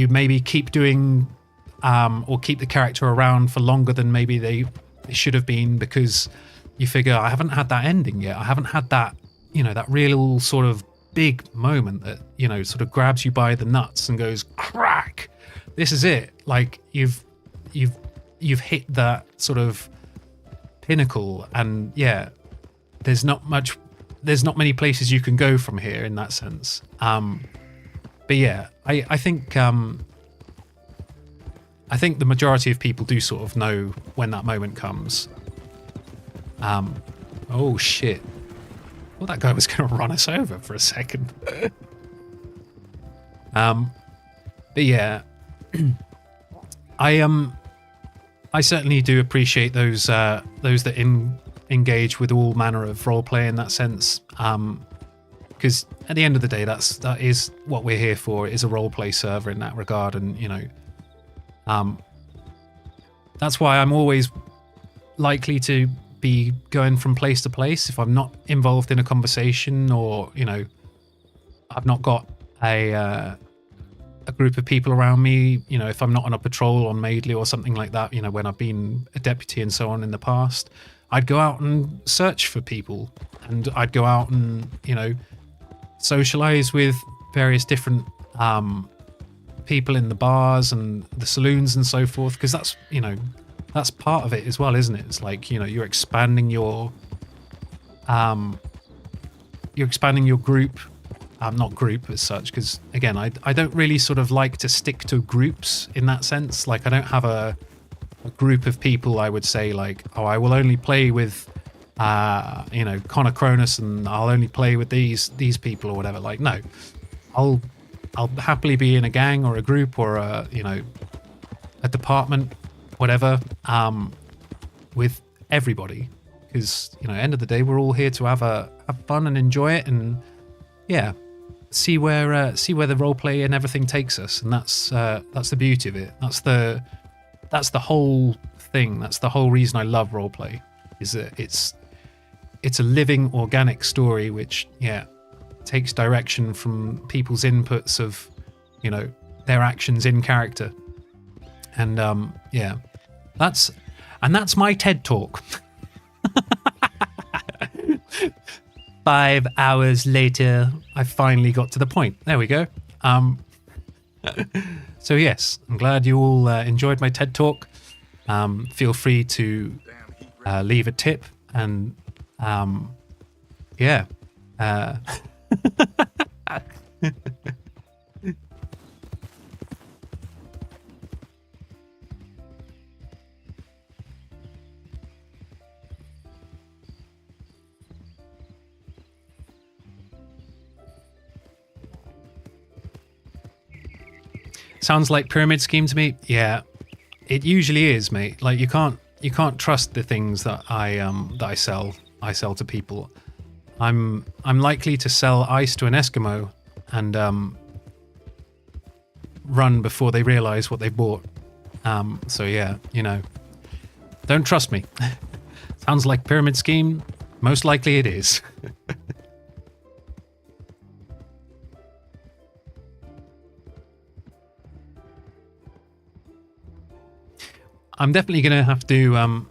maybe keep doing or keep the character around for longer than maybe they should have been, because you figure I haven't had that ending yet. I haven't had that, you know, that real sort of big moment that, you know, sort of grabs you by the nuts and goes crack. This is it. Like you've hit that sort of pinnacle, and yeah, there's not many places you can go from here in that sense. But yeah, I think the majority of people do sort of know when that moment comes. Oh shit. Well, that guy was going to run us over for a second. But yeah, I certainly do appreciate those that engage with all manner of roleplay in that sense. Because at the end of the day, that is what we're here for. It is a roleplay server in that regard, and you know, that's why I'm always likely to be going from place to place if I'm not involved in a conversation, or you know, I've not got a group of people around me. You know, if I'm not on a patrol on Madeley or something like that, you know, when I've been a deputy and so on in the past, I'd go out and search for people, and I'd go out and, you know, socialize with various different people in the bars and the saloons and so forth, because that's, you know, that's part of it as well, isn't it? It's like, you know, you're expanding your group. Not group as such, because again, I don't really sort of like to stick to groups in that sense. Like I don't have a group of people I would say like, oh, I will only play with you know, Connor Cronus, and I'll only play with these people or whatever. Like, no, I'll happily be in a gang or a group or a, you know, a department, whatever, with everybody, because, you know, end of the day, we're all here to have fun and enjoy it, and yeah, see where the roleplay and everything takes us. And that's the beauty of it. That's the whole thing. That's the whole reason I love roleplay, is that it's a living, organic story which, yeah, takes direction from people's inputs of, you know, their actions in character. And yeah, that's my TED talk. 5 hours later, I finally got to the point. There we go. So yes, I'm glad you all enjoyed my TED talk. Feel free to leave a tip, and yeah. Sounds like pyramid scheme to me. Yeah, it usually is, mate. Like you can't trust the things that I sell to people. I'm likely to sell ice to an Eskimo and run before they realize what they bought. So yeah, you know, don't trust me. Sounds like pyramid scheme. Most likely it is. I'm definitely going to have to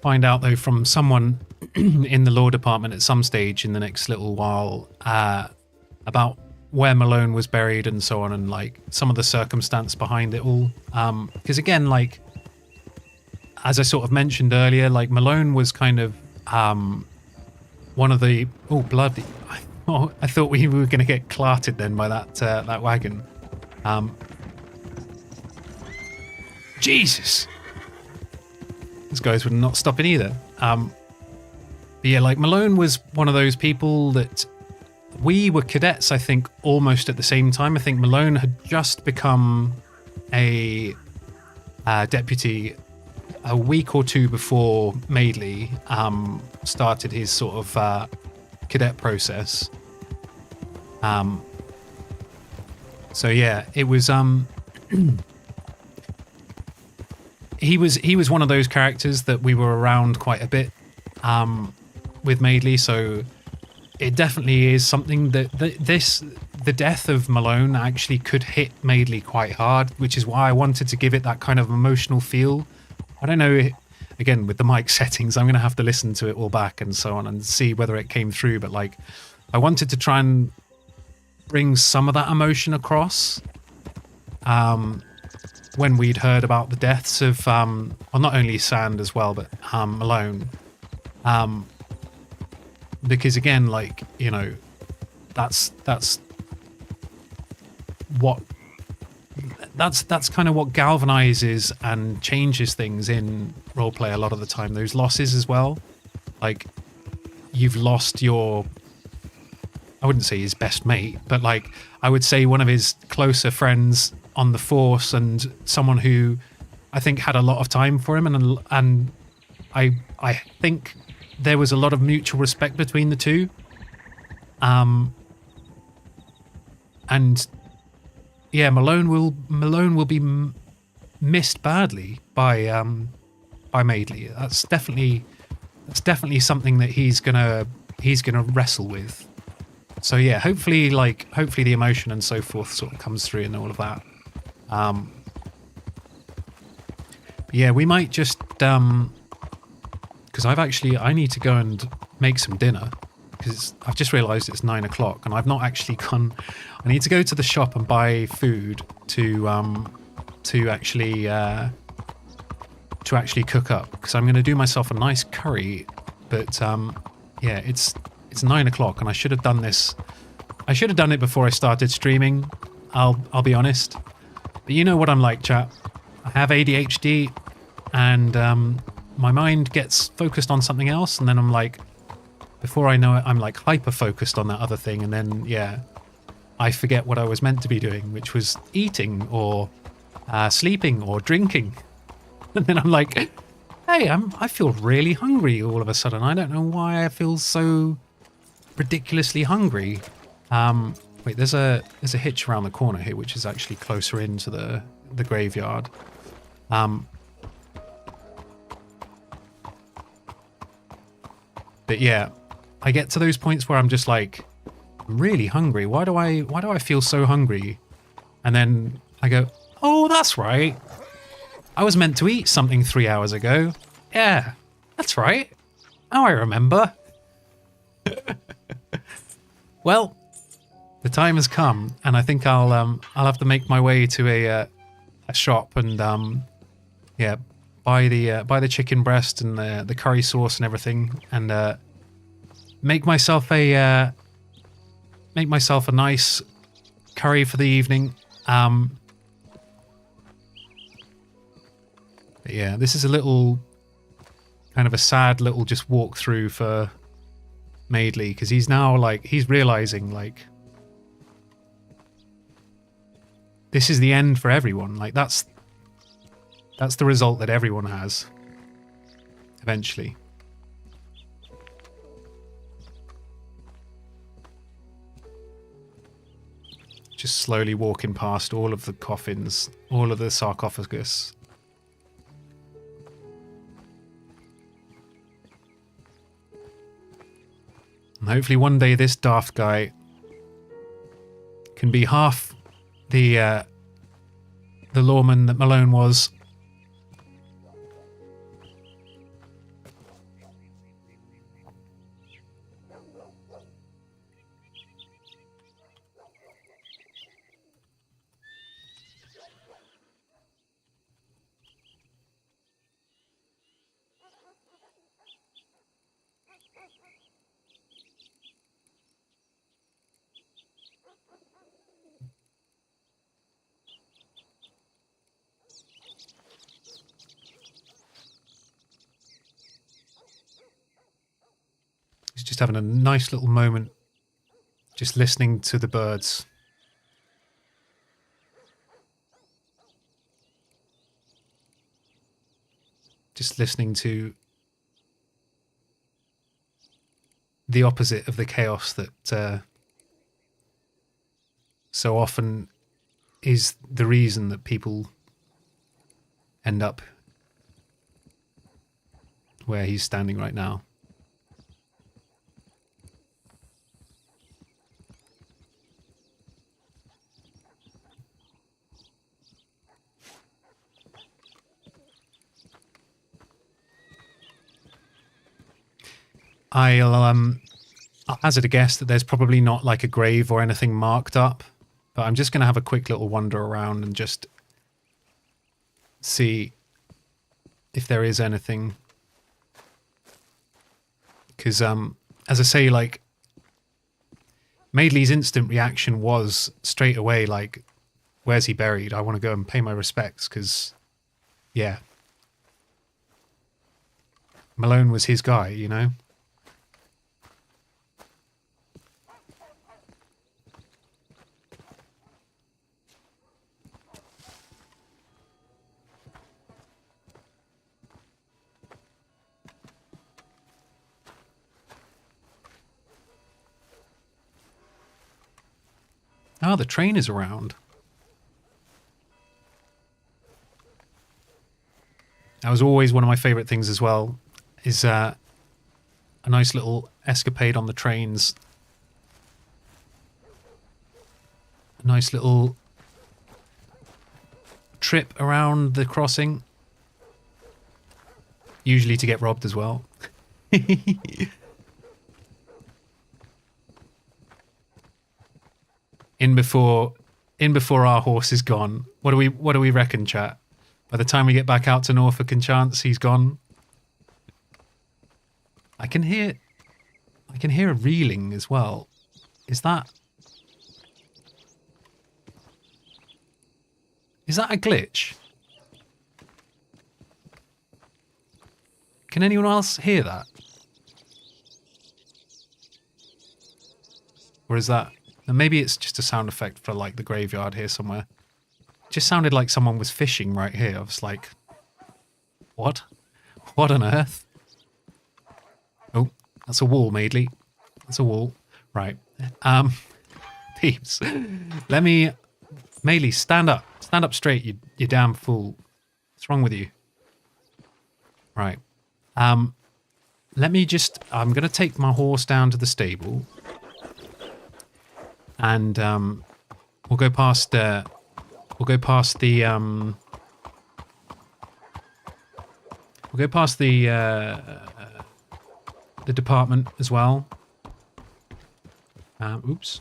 find out, though, from someone in the law department at some stage in the next little while about where Malone was buried and so on, and like some of the circumstance behind it all. Because again, like as I sort of mentioned earlier, like Malone was kind of one of the bloody. I thought we were going to get clarted then by that wagon. Jesus. These guys were not stopping either. But yeah, like Malone was one of those people that we were cadets, I think, almost at the same time. I think Malone had just become a deputy a week or two before Madeley started his sort of cadet process. So yeah, it was he was one of those characters that we were around quite a bit with Madeley, so it definitely is something that the death of Malone actually could hit Madeley quite hard, which is why I wanted to give it that kind of emotional feel. I don't know, again, with the mic settings, I'm going to have to listen to it all back and so on and see whether it came through, but like, I wanted to try and bring some of that emotion across when we'd heard about the deaths of, well, not only Sand as well, but Malone. Because again, like, you know, that's kind of what galvanizes and changes things in roleplay a lot of the time. Those losses as well. Like, you've lost your, I wouldn't say his best mate, but like, I would say one of his closer friends on the force, and someone who I think had a lot of time for him, and I think there was a lot of mutual respect between the two. And yeah, Malone will be missed badly by Madeley. That's definitely something that he's gonna wrestle with. So yeah, hopefully the emotion and so forth sort of comes through and all of that. Yeah, we might just because I need to go and make some dinner, because I've just realised it's 9 o'clock and I've not actually gone. I need to go to the shop and buy food to actually cook up, because I'm going to do myself a nice curry. But yeah, it's 9 o'clock and I should have done this. I should have done it before I started streaming. I'll be honest. But you know what I'm like, chat. I have ADHD, and my mind gets focused on something else, and then I'm like, before I know it, I'm like hyper focused on that other thing, and then yeah, I forget what I was meant to be doing, which was eating or sleeping or drinking. And then I'm like, hey, I feel really hungry all of a sudden. I don't know why I feel so ridiculously hungry. Wait, there's a hitch around the corner here, which is actually closer into the graveyard. But yeah, I get to those points where I'm just like, I'm really hungry. Why do I feel so hungry? And then I go, oh, that's right. I was meant to eat something 3 hours ago. Yeah, that's right. Now I remember. Well, the time has come, and I think I'll have to make my way to a shop and yeah, buy the chicken breast and the curry sauce and everything, and make myself a nice curry for the evening. But yeah, this is a little kind of a sad little just walk through for Madeley, because he's now like, he's realizing like this is the end for everyone. Like that's the result that everyone has eventually. Just slowly walking past all of the coffins, all of the sarcophagus. And hopefully one day this daft guy can be half the lawman that Malone was. He's just having a nice little moment, just listening to the birds. Just listening to the opposite of the chaos that so often is the reason that people end up where he's standing right now. I'll hazard a guess that there's probably not like a grave or anything marked up, but I'm just going to have a quick little wander around and just see if there is anything. Because, as I say, like, Madeley's instant reaction was straight away, like, where's he buried? I want to go and pay my respects, because, yeah. Malone was his guy, you know? Oh, the train is around. That was always one of my favourite things as well, is a nice little escapade on the trains. A nice little trip around the crossing. Usually to get robbed as well. In before our horse is gone. What do we reckon, chat? By the time we get back out to Norfolk and chance he's gone. I can hear a reeling as well. Is that a glitch? Can anyone else hear that? Or is that... And maybe it's just a sound effect for like the graveyard here somewhere. It just sounded like someone was fishing right here. I was like, what? What on earth? Oh, that's a wall, Madeley. That's a wall. Right. Peeps. Let me... Madeley, stand up. Stand up straight, you damn fool. What's wrong with you? Right. Let me just... I'm going to take my horse down to the stable. And we'll go past the department as well. Oops.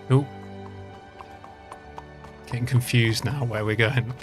Oh. Getting confused now where we're going.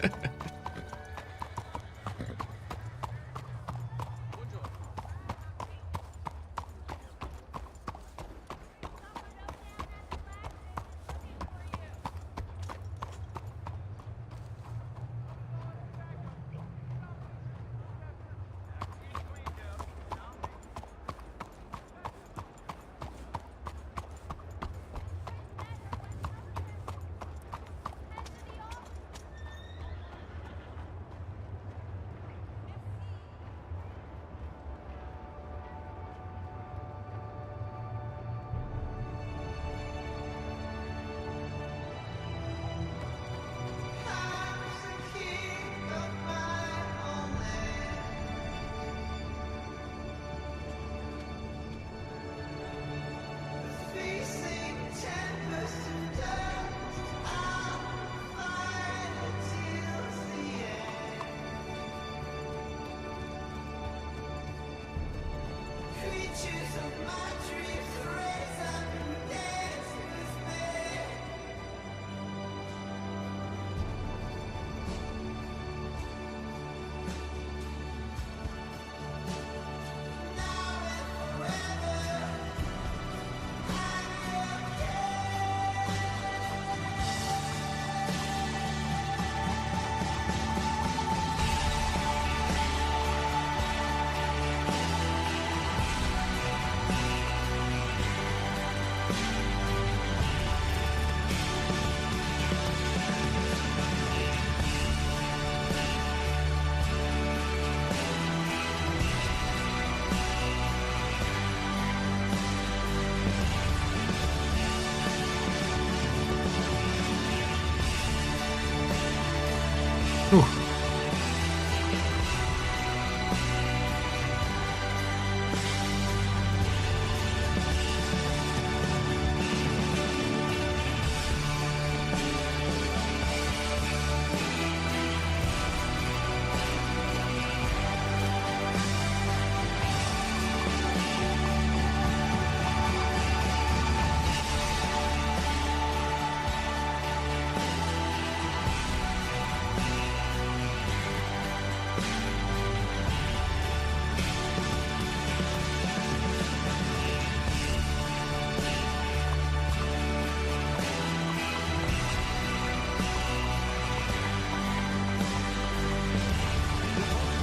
Ooh.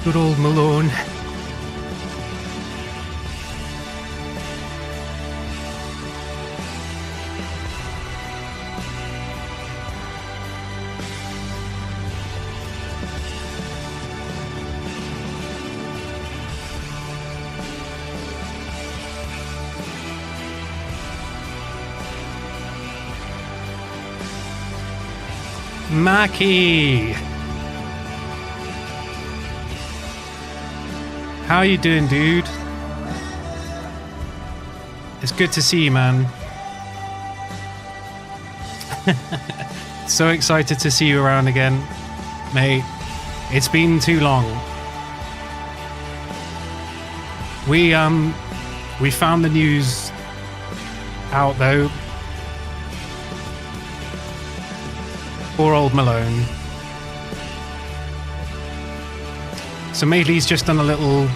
Good old Malone. Mackie! How you doing, dude? It's good to see you, man. So excited to see you around again, mate. It's been too long. We found the news out though. Poor old Malone. So Madeley's just done a little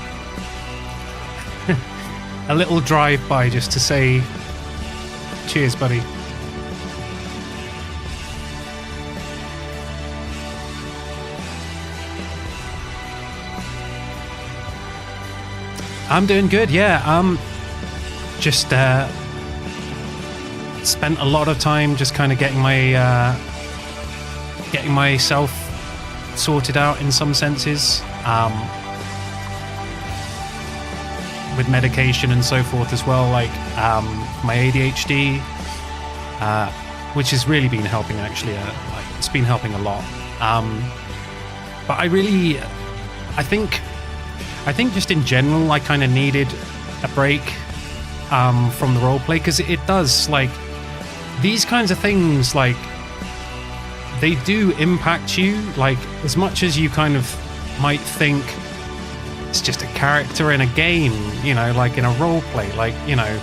a little drive-by just to say cheers, buddy. I'm doing good, yeah. Just spent a lot of time just kind of getting myself sorted out in some senses. With medication and so forth as well, like my ADHD, which has really been helping actually. Like, it's been helping a lot. But I think just in general, I kind of needed a break from the roleplay, because it does, like, these kinds of things, like, they do impact you, like, as much as you kind of might think it's just a character in a game, you know, like in a role play, like, you know,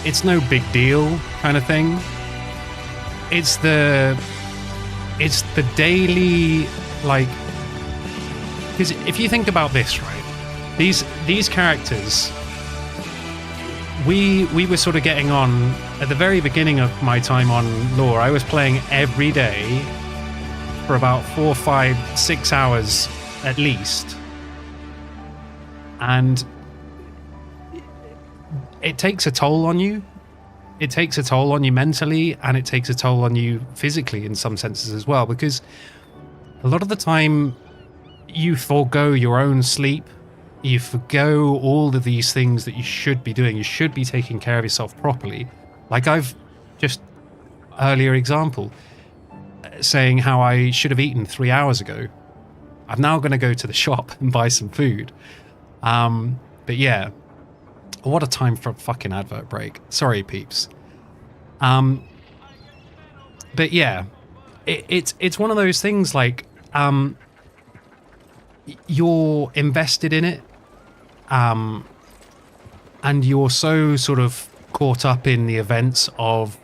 it's no big deal kind of thing. It's the daily, like, because if you think about this, right, these characters, we were sort of getting on at the very beginning of my time on lore. I was playing every day for about 4, 5, 6 hours at least. And it takes a toll on you. It takes a toll on you mentally, and it takes a toll on you physically in some senses as well, because a lot of the time you forego your own sleep. You forgo all of these things that you should be doing. You should be taking care of yourself properly. Like I've just earlier example saying how I should have eaten 3 hours ago. I'm now going to go to the shop and buy some food. But yeah, what a time for a fucking advert break. Sorry, peeps. But yeah, it's one of those things, like, you're invested in it, and you're so sort of caught up in the events of,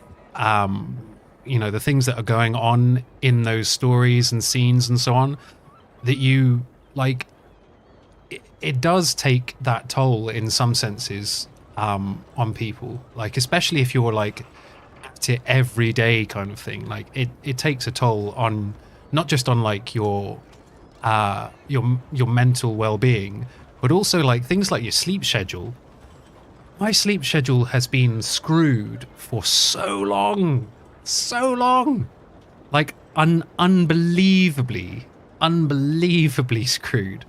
you know, the things that are going on in those stories and scenes and so on, that you, like, it does take that toll in some senses on people, like, especially if you're like at it every day kind of thing. Like it takes a toll on, not just on like your mental well-being, but also like things like your sleep schedule. My sleep schedule has been screwed for so long, like unbelievably screwed.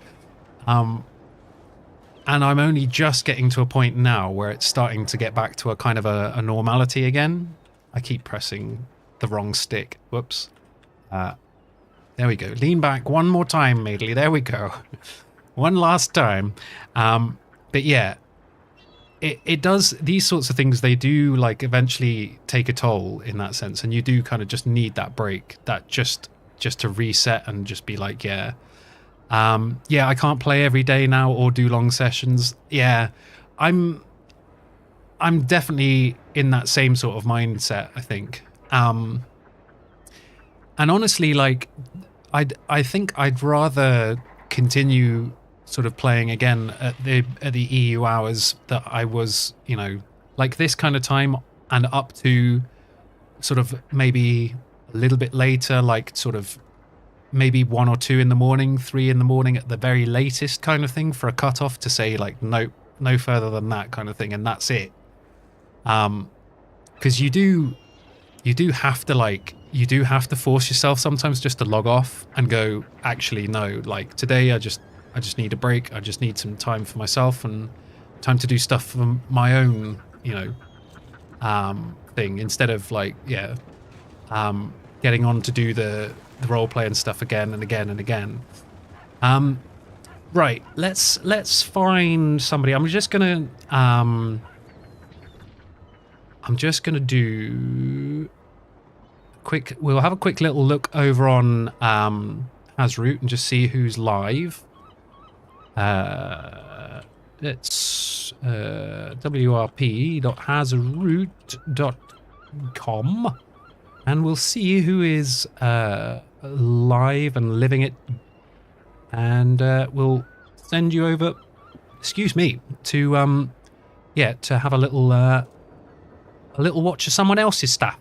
And I'm only just getting to a point now where it's starting to get back to a kind of a normality again. I keep pressing the wrong stick. Whoops. There we go. Lean back one more time, Madeley. There we go. One last time. But yeah, it does, these sorts of things, they do like eventually take a toll in that sense, and you do kind of just need that break, that just to reset and just be like, yeah, I can't play every day now or do long sessions. Yeah, I'm definitely in that same sort of mindset, I think. And honestly, like, I think I'd rather continue sort of playing again at the EU hours that I was, you know, like this kind of time, and up to sort of maybe a little bit later, like sort of maybe 1 or 2 in the morning, 3 in the morning at the very latest kind of thing, for a cutoff to say like no further than that kind of thing, and that's it. Because you do have to, like, you do have to force yourself sometimes just to log off and go, actually no, like today I just need a break. I just need some time for myself and time to do stuff for my own, you know, thing, instead of like, yeah, getting on to do the role play and stuff again and again and again. Right, let's find somebody. I'm just gonna do we'll have a quick little look over on Hasroot and just see who's live. It's wrp.hasroot.com, and we'll see who is live and living it, and we'll send you over, excuse me, to to have a little watch of someone else's stuff.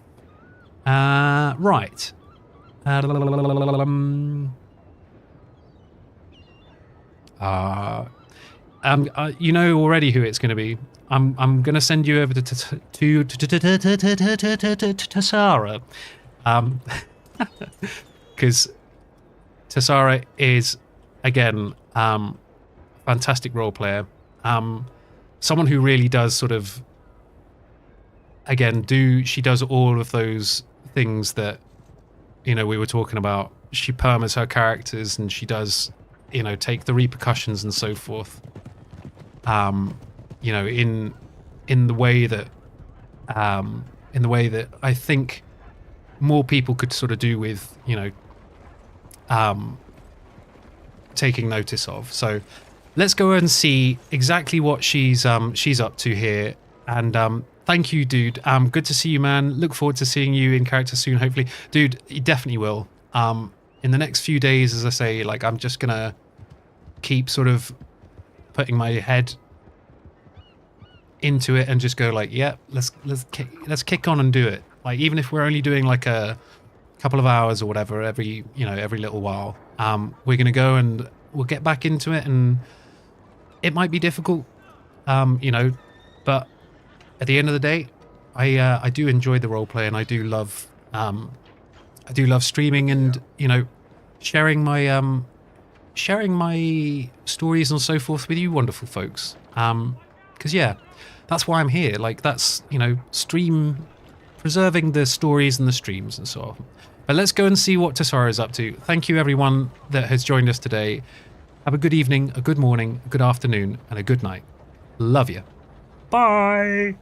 Right. You know already who it's going to be. I'm going to send you over to Tassara, because Tassara is, again, fantastic role player. Someone who really does sort of, again, she does all of those things that, you know, we were talking about. She permas her characters, and she does, you know, take the repercussions and so forth. You know, in the way that I think more people could sort of do with, you know, taking notice of. So let's go and see exactly what she's up to here. And thank you, dude. Good to see you, man. Look forward to seeing you in character soon, hopefully. Dude, you definitely will. In the next few days, as I say, like, I'm just gonna keep sort of putting my head into it and just go like, yeah, let's kick on and do it. Like, even if we're only doing like a couple of hours or whatever every little while, we're gonna go and we'll get back into it. And it might be difficult, you know, but at the end of the day, I do enjoy the roleplay, and I do love streaming and, you know, sharing my stories and so forth with you wonderful folks. Because yeah, that's why I'm here. Like, that's, you know, preserving the stories and the streams and so on. But let's go and see what Tassara is up to. Thank you everyone that has joined us today. Have a good evening, a good morning, a good afternoon, and a good night. Love you. Bye.